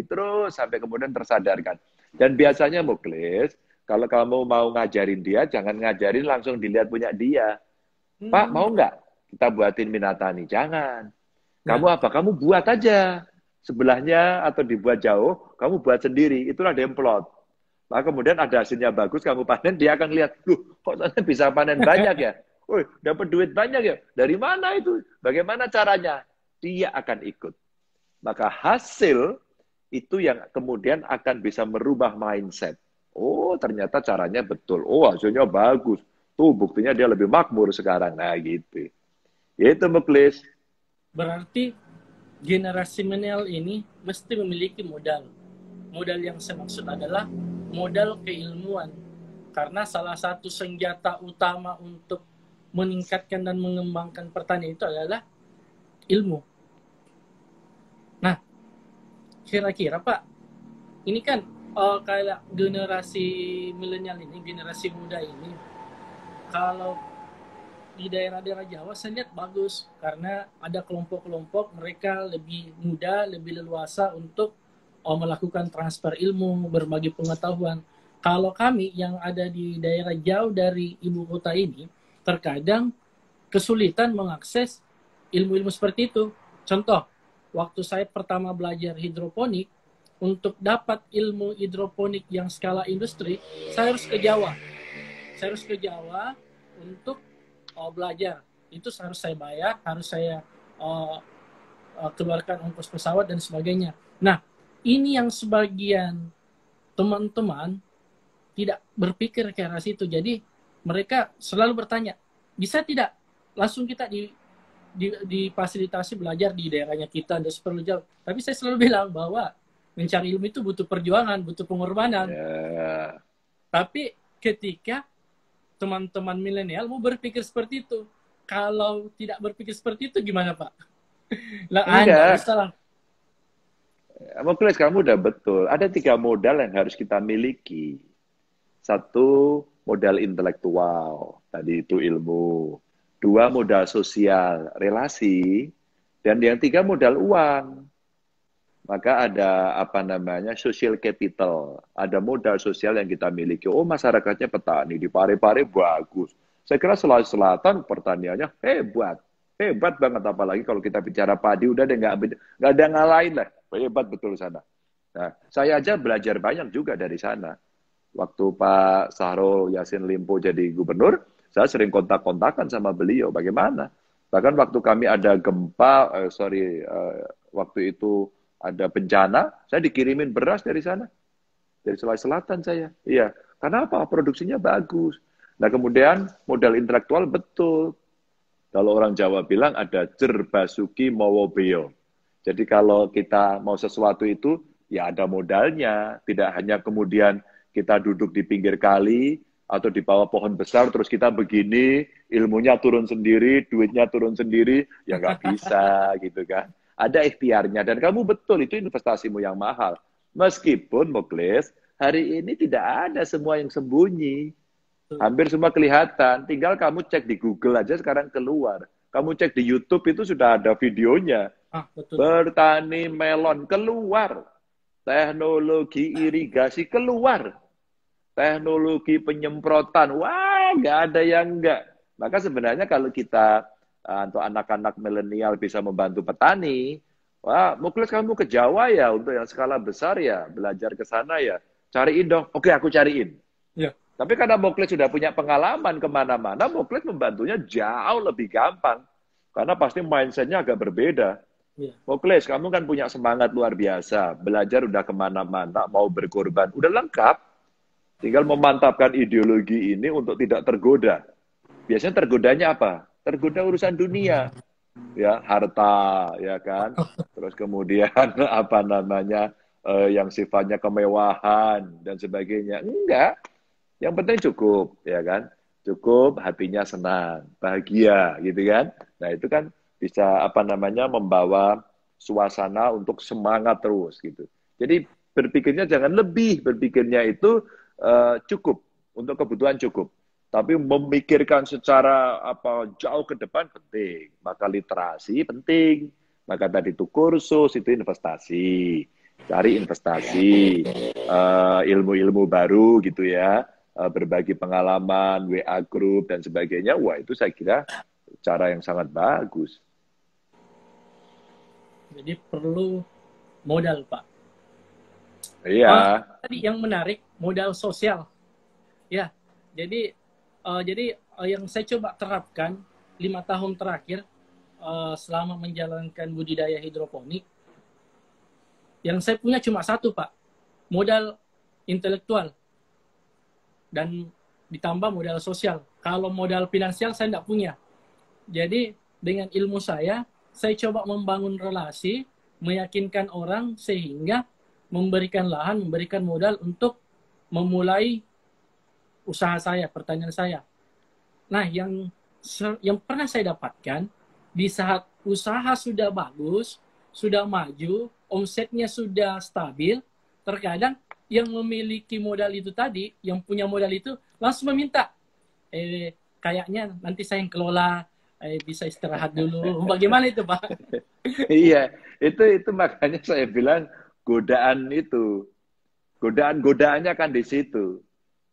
terus sampai kemudian tersadarkan. Dan biasanya Muklis, kalau kamu mau ngajarin dia, jangan ngajarin langsung dilihat punya dia. Pak, Hmm. mau nggak kita buatin Minatani? Jangan. Kamu Nah, apa? Kamu buat aja. Sebelahnya atau dibuat jauh, kamu buat sendiri. Itulah demplot. Nah, kemudian ada hasilnya bagus, kamu panen, dia akan lihat, kok saya bisa panen banyak ya? Woi, dapat duit banyak ya? Dari mana itu? Bagaimana caranya? Dia akan ikut. Maka hasil itu yang kemudian akan bisa merubah mindset. Oh, ternyata caranya betul. Oh, hasilnya bagus. Tuh, buktinya dia lebih makmur sekarang. Nah, gitu. Itu, Muklis. Berarti generasi milenial ini mesti memiliki modal. Modal yang saya maksud adalah modal keilmuan. Karena salah satu senjata utama untuk meningkatkan dan mengembangkan pertanian itu adalah ilmu. Nah, kira-kira Pak, ini kan kayak generasi milenial ini, generasi muda ini, kalau di daerah-daerah Jawa saya lihat bagus karena ada kelompok-kelompok mereka lebih muda, lebih leluasa untuk melakukan transfer ilmu, berbagi pengetahuan. Kalau kami yang ada di daerah jauh dari ibu kota ini, terkadang kesulitan mengakses ilmu-ilmu seperti itu. Contoh, waktu saya pertama belajar hidroponik, untuk dapat ilmu hidroponik yang skala industri, saya harus ke Jawa. Saya harus ke Jawa untuk belajar. Itu harus saya bayar, harus saya keluarkan ongkos pesawat dan sebagainya. Nah, ini yang sebagian teman-teman tidak berpikir ke arah situ. Jadi mereka selalu bertanya, bisa tidak langsung kita difasilitasi belajar di daerahnya kita, tidak perlu jauh. Tapi saya selalu bilang bahwa mencari ilmu itu butuh perjuangan, butuh pengorbanan. Yeah. Tapi ketika teman-teman milenial mau berpikir seperti itu, kalau tidak berpikir seperti itu gimana Pak? Lah Anda salah. Muklis, kamu udah betul. Ada 3 modal yang harus kita miliki. 1, modal intelektual, tadi itu ilmu. 2, modal sosial, relasi. Dan yang 3, modal uang. Maka ada social capital. Ada modal sosial yang kita miliki. Oh, masyarakatnya petani, di Pare-Pare bagus. Saya kira Sulawesi Selatan pertaniannya hebat. Hebat banget, apalagi kalau kita bicara padi, udah deh nggak ada ngalahin lah. Hebat betul sana. Nah, saya aja belajar banyak juga dari sana. Waktu Pak Syahrul Yassin Limpo jadi gubernur, saya sering kontak-kontakan sama beliau. Bagaimana? Bahkan waktu kami ada gempa, waktu itu ada bencana, saya dikirimin beras dari sana. Dari Sulawesi Selatan saya. Iya. Karena apa? Produksinya bagus. Nah, kemudian modal intelektual betul. Kalau orang Jawa bilang ada jer basuki mawa beo. Jadi kalau kita mau sesuatu itu, ya ada modalnya. Tidak hanya kemudian kita duduk di pinggir kali, atau di bawah pohon besar, terus kita begini, ilmunya turun sendiri, duitnya turun sendiri, ya nggak bisa gitu kan. Ada ikhtiarnya, dan kamu betul, itu investasimu yang mahal. Meskipun, Muklis, hari ini tidak ada semua yang sembunyi. Hampir semua kelihatan. Tinggal kamu cek di Google aja sekarang keluar. Kamu cek di YouTube itu sudah ada videonya. Betul. Bertani melon keluar. Teknologi irigasi keluar. Teknologi penyemprotan. Wah, nggak ada yang nggak. Maka sebenarnya kalau kita untuk anak-anak milenial bisa membantu petani, wah, Muklis kamu ke Jawa ya untuk yang skala besar ya, belajar ke sana ya. Cariin dong. Oke, aku cariin. Ya. Tapi karena Muklis sudah punya pengalaman kemana-mana, Muklis membantunya jauh lebih gampang. Karena pasti mindset-nya agak berbeda. Ya. Muklis, kamu kan punya semangat luar biasa. Belajar udah kemana-mana, mau berkorban. Udah lengkap. Tinggal memantapkan ideologi ini untuk tidak tergoda. Biasanya tergodanya apa? Tergoda urusan dunia. Ya, harta, ya kan? Terus kemudian yang sifatnya kemewahan dan sebagainya. Enggak. Yang penting cukup, ya kan? Cukup, hatinya senang, bahagia, gitu kan? Nah, itu kan bisa membawa suasana untuk semangat terus gitu. Jadi berpikirnya jangan lebih, berpikirnya itu cukup, untuk kebutuhan cukup. Tapi memikirkan secara jauh ke depan penting. Maka literasi penting. Maka tadi itu kursus, itu investasi. Cari investasi, ilmu-ilmu baru gitu ya. Berbagi pengalaman, WA group, dan sebagainya. Wah, itu saya kira cara yang sangat bagus. Jadi perlu modal, Pak. Iya. Tadi yang menarik, modal sosial. Ya, jadi yang saya coba terapkan 5 tahun terakhir selama menjalankan budidaya hidroponik, Yang saya punya cuma satu, Pak. Modal intelektual dan ditambah modal sosial. Kalau modal finansial saya tidak punya. Jadi dengan ilmu saya coba membangun relasi, meyakinkan orang sehingga memberikan lahan, memberikan modal untuk memulai usaha saya, pertanian saya. Nah, yang pernah saya dapatkan di saat usaha sudah bagus, sudah maju, omsetnya sudah stabil, terkadang yang memiliki modal itu tadi, yang punya modal itu langsung meminta, kayaknya nanti saya yang kelola, bisa istirahat dulu. Bagaimana itu, Pak? Iya, itu makanya saya bilang godaannya kan di situ.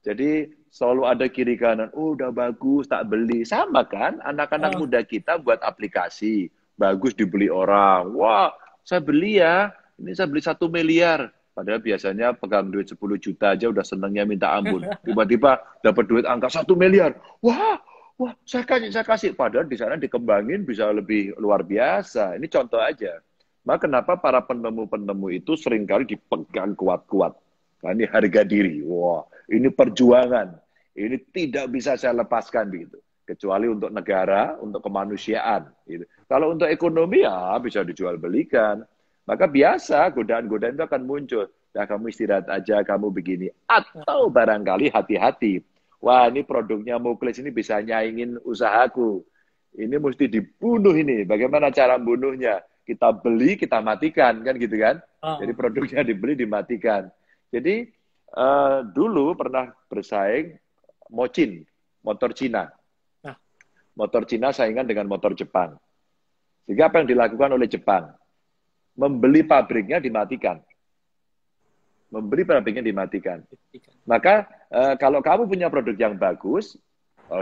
Jadi selalu ada kiri kanan, oh udah bagus, tak beli. Sama kan, anak-anak Oh, muda kita buat aplikasi, bagus dibeli orang. Wah, saya beli ya, ini saya beli 1 miliar. Padahal biasanya pegang duit 10 juta aja udah senengnya minta ampun. Tiba-tiba dapat duit angka 1 miliar. Wah, wah, saya kasih. Padahal di sana dikembangin bisa lebih luar biasa. Ini contoh aja. Maka kenapa para penemu-penemu itu seringkali dipegang kuat-kuat. Nah, ini harga diri. Wah, ini perjuangan. Ini tidak bisa saya lepaskan begitu. Kecuali untuk negara, untuk kemanusiaan. Gitu. Kalau untuk ekonomi ya bisa dijual belikan. Maka biasa godaan-godaan itu akan muncul. Nah, kamu istirahat aja, kamu begini. Atau barangkali hati-hati. Wah, ini produknya Muklis ini bisa nyaingin usahaku. Ini mesti dibunuh ini. Bagaimana cara membunuhnya? Kita beli, kita matikan. Kan gitu kan? Jadi oh. produknya dibeli, dimatikan. Jadi dulu pernah bersaing Mocin, motor Cina. Nah, Motor Cina saingan dengan motor Jepang. Sehingga apa yang dilakukan oleh Jepang? Membeli pabriknya dimatikan. Membeli pabriknya dimatikan. Maka kalau kamu punya produk yang bagus,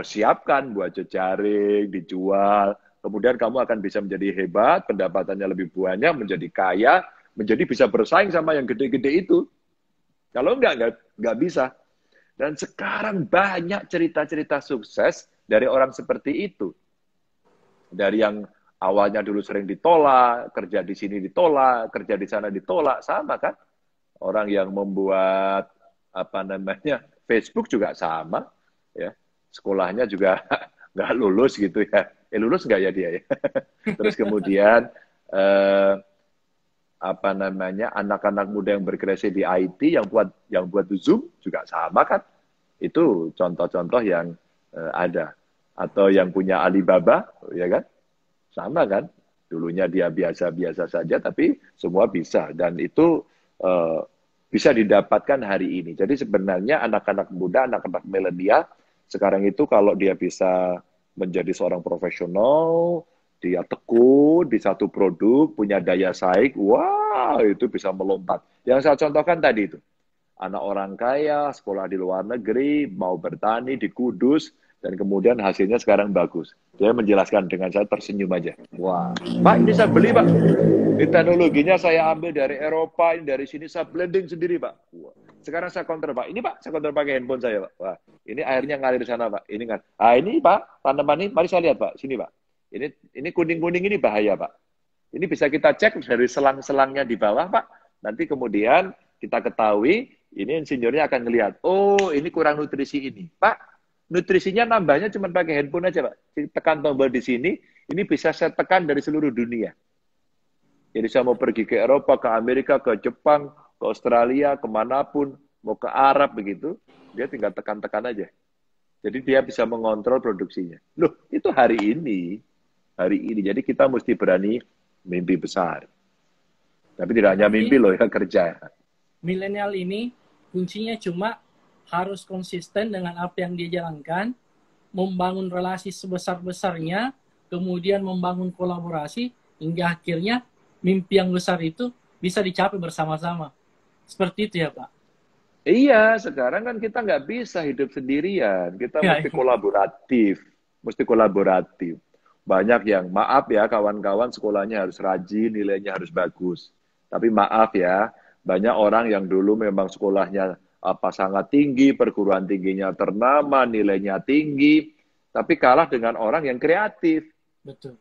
siapkan buat jejaring, dijual. Kemudian kamu akan bisa menjadi hebat, pendapatannya lebih banyak, menjadi kaya, menjadi bisa bersaing sama yang gede-gede itu. Kalau nggak bisa. Dan sekarang banyak cerita-cerita sukses dari orang seperti itu. Dari yang awalnya dulu sering ditolak, kerja di sini ditolak, kerja di sana ditolak, sama kan? Orang yang membuat Facebook juga sama, ya. Sekolahnya juga nggak lulus gitu ya. Lulus nggak ya dia ya? Terus kemudian anak-anak muda yang berkreasi di IT yang buat Zoom juga sama kan? Itu contoh-contoh yang ada. Atau yang punya Alibaba, ya kan? Sama kan? Dulunya dia biasa-biasa saja, tapi semua bisa. Dan itu bisa didapatkan hari ini. Jadi sebenarnya anak-anak muda, anak-anak milenial, sekarang itu kalau dia bisa menjadi seorang profesional, dia tekun di satu produk, punya daya saing, wah itu bisa melompat. Yang saya contohkan tadi itu, anak orang kaya, sekolah di luar negeri, mau bertani di Kudus, dan kemudian hasilnya sekarang bagus. Dia menjelaskan dengan saya tersenyum aja. Wah, Pak ini saya beli Pak. Ini teknologinya saya ambil dari Eropa, ini dari sini saya blending sendiri Pak. Wah. Sekarang saya counter Pak. Ini Pak, saya counter pakai handphone saya Pak. Wah, ini airnya ngalir di sana Pak. Ini kan. Ah ini Pak, tanaman ini, mari saya lihat Pak. Sini Pak. Ini kuning-kuning ini bahaya Pak. Ini bisa kita cek dari selang-selangnya di bawah Pak. Nanti kemudian kita ketahui, ini insinyurnya akan melihat, oh ini kurang nutrisi ini. Pak, nutrisinya nambahnya cuma pakai handphone aja Pak. Tekan tombol di sini, ini bisa saya tekan dari seluruh dunia. Jadi saya mau pergi ke Eropa, ke Amerika, ke Jepang, ke Australia, kemanapun, mau ke Arab begitu, dia tinggal tekan-tekan aja. Jadi dia bisa mengontrol produksinya. Loh, itu hari ini. Hari ini. Jadi kita mesti berani mimpi besar. Tapi tidak hanya berarti mimpi loh ya, kerja. milenial ini kuncinya cuma harus konsisten dengan apa yang dia jalankan, membangun relasi sebesar-besarnya, kemudian membangun kolaborasi, hingga akhirnya mimpi yang besar itu bisa dicapai bersama-sama. Seperti itu ya Pak? Iya, sekarang kan kita nggak bisa hidup sendirian. Kita Ya, mesti kolaboratif. Mesti kolaboratif. Banyak yang, maaf ya kawan-kawan sekolahnya harus rajin, nilainya harus bagus. Tapi maaf ya, banyak orang yang dulu memang sekolahnya sangat tinggi, perguruan tingginya ternama, nilainya tinggi, tapi kalah dengan orang yang kreatif. betul.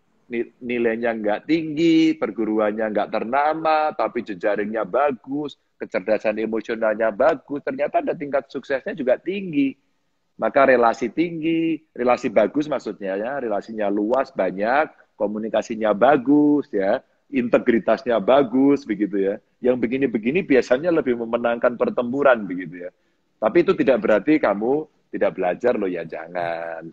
nilainya nggak tinggi, perguruannya nggak ternama, tapi jejaringnya bagus, kecerdasan emosionalnya bagus, ternyata ada tingkat suksesnya juga tinggi. Maka relasi tinggi, relasi bagus maksudnya ya, relasinya luas, banyak, komunikasinya bagus ya, integritasnya bagus begitu ya. Yang begini-begini biasanya lebih memenangkan pertempuran begitu ya. Tapi itu tidak berarti kamu tidak belajar loh ya, jangan.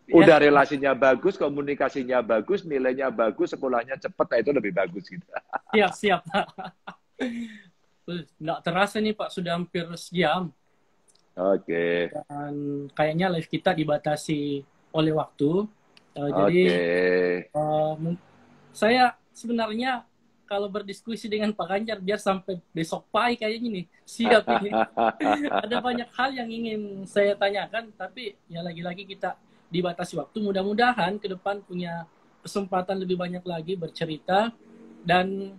Ya, Udah relasinya bagus, komunikasinya bagus, nilainya bagus, sekolahnya cepat, nah itu lebih bagus gitu. siap-siap. Nggak terasa nih Pak, sudah hampir sejam. Oke. Dan kayaknya live kita dibatasi oleh waktu. Jadi Oke. saya sebenarnya kalau berdiskusi dengan Pak Ganjar biar sampai besok pagi kayaknya nih siap ini. Ada banyak hal yang ingin saya tanyakan, tapi ya lagi-lagi kita dibatasi waktu. Mudah-mudahan ke depan punya kesempatan lebih banyak lagi bercerita, dan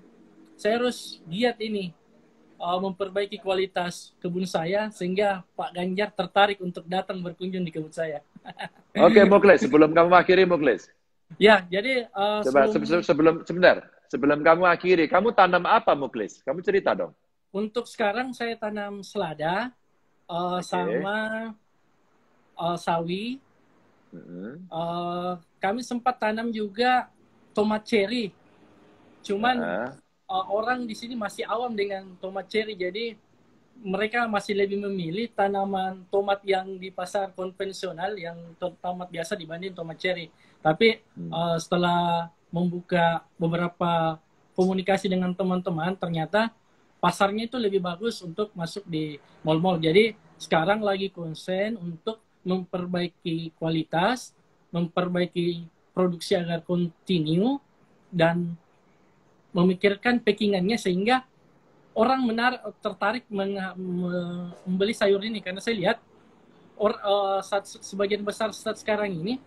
saya harus giat ini memperbaiki kualitas kebun saya sehingga Pak Ganjar tertarik untuk datang berkunjung di kebun saya. Oke, Muklis, sebelum kamu akhiri, Muklis. Ya, jadi Coba sebelum kamu akhiri, kamu tanam apa, Muklis? Kamu cerita dong. untuk sekarang saya tanam selada Oke. sama sawi. Mm-mm. Kami sempat tanam juga tomat cherry. Cuman Ah, orang di sini masih awam dengan tomat cherry, jadi mereka masih lebih memilih tanaman tomat yang di pasar konvensional, yang tomat biasa dibanding tomat cherry. Tapi hmm. setelah membuka beberapa komunikasi dengan teman-teman, ternyata pasarnya itu lebih bagus untuk masuk di mall-mall. Jadi sekarang lagi konsen untuk memperbaiki kualitas, memperbaiki produksi agar kontinu, dan memikirkan packingannya sehingga orang tertarik membeli sayur ini. Karena saya lihat sebagian besar saat sekarang ini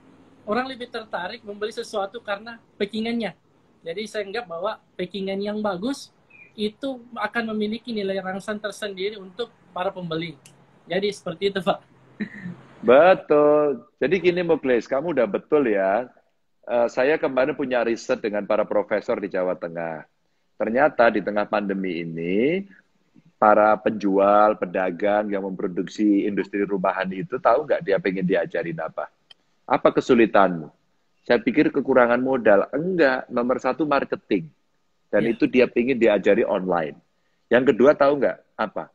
orang lebih tertarik membeli sesuatu karena packingannya. Jadi saya anggap bahwa packingan yang bagus itu akan memiliki nilai rangsan tersendiri untuk para pembeli. Jadi seperti itu, Pak. Betul. Jadi gini, Muklis, kamu udah betul ya. Saya kemarin punya riset dengan para profesor di Jawa Tengah. Ternyata di tengah pandemi ini, para penjual, pedagang yang memproduksi industri rumahan itu tahu nggak dia pengen diajarin apa? Apa kesulitanmu? Saya pikir kekurangan modal. Enggak, nomor satu marketing. Dan Ya, itu dia pengen diajari online. Yang kedua tahu nggak? Apa?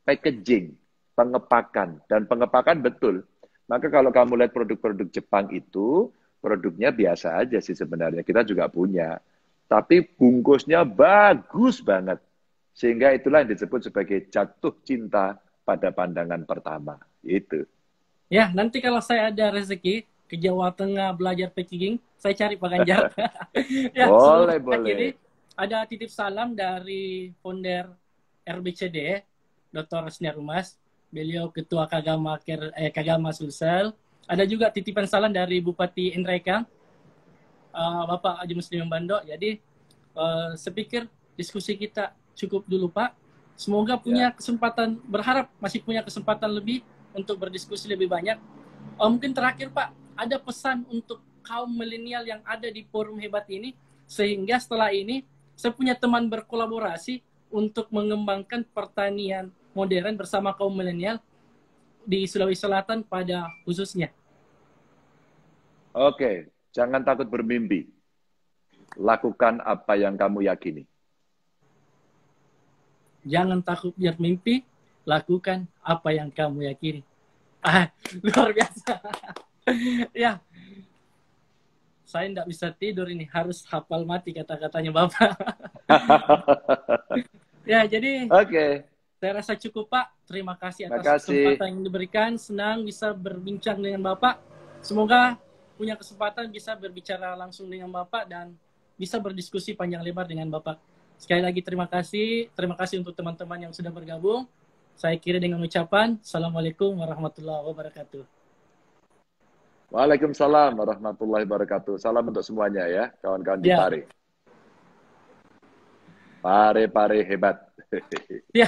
Packaging, pengepakan. Dan pengepakan betul. Maka kalau kamu lihat produk-produk Jepang itu, produknya biasa aja sih sebenarnya. Kita juga punya. Tapi bungkusnya bagus banget. Sehingga itulah yang disebut sebagai jatuh cinta pada pandangan pertama. Itu. ya, nanti kalau saya ada rezeki ke Jawa Tengah belajar packaging, saya cari Pak Ganjar. Ya, sebelum Boleh, saya akhiri, boleh. ada titip salam dari founder RBCD, Dr. Resniar Rumas. Beliau Ketua Kagama Sulsel. Ada juga titipan salam dari Bupati Nreka, Bapak Haji Muslim Bando. Jadi, saya pikir diskusi kita cukup dulu, Pak. Semoga punya Ya. kesempatan, berharap masih punya kesempatan lebih untuk berdiskusi lebih banyak. Mungkin terakhir, Pak, ada pesan untuk kaum milenial yang ada di forum hebat ini, sehingga setelah ini saya punya teman berkolaborasi untuk mengembangkan pertanian modern bersama kaum milenial di Sulawesi Selatan pada khususnya. Oke, jangan takut bermimpi. Lakukan apa yang kamu yakini. Jangan takut bermimpi, lakukan apa yang kamu yakini. Luar biasa. Ya, saya tidak bisa tidur ini, harus hafal mati kata-katanya Bapak. Ya, jadi Oke, saya rasa cukup, Pak. Terima kasih atas makasih. kesempatan yang diberikan. Senang bisa berbincang dengan Bapak. Semoga punya kesempatan bisa berbicara langsung dengan Bapak dan bisa berdiskusi panjang lebar dengan Bapak. Sekali lagi terima kasih. Terima kasih untuk teman-teman yang sudah bergabung. Saya kira dengan ucapan Assalamualaikum warahmatullahi wabarakatuh. Waalaikumsalam warahmatullahi wabarakatuh. Salam untuk semuanya ya, kawan-kawan di Ya, Pare. Pare hebat. ya.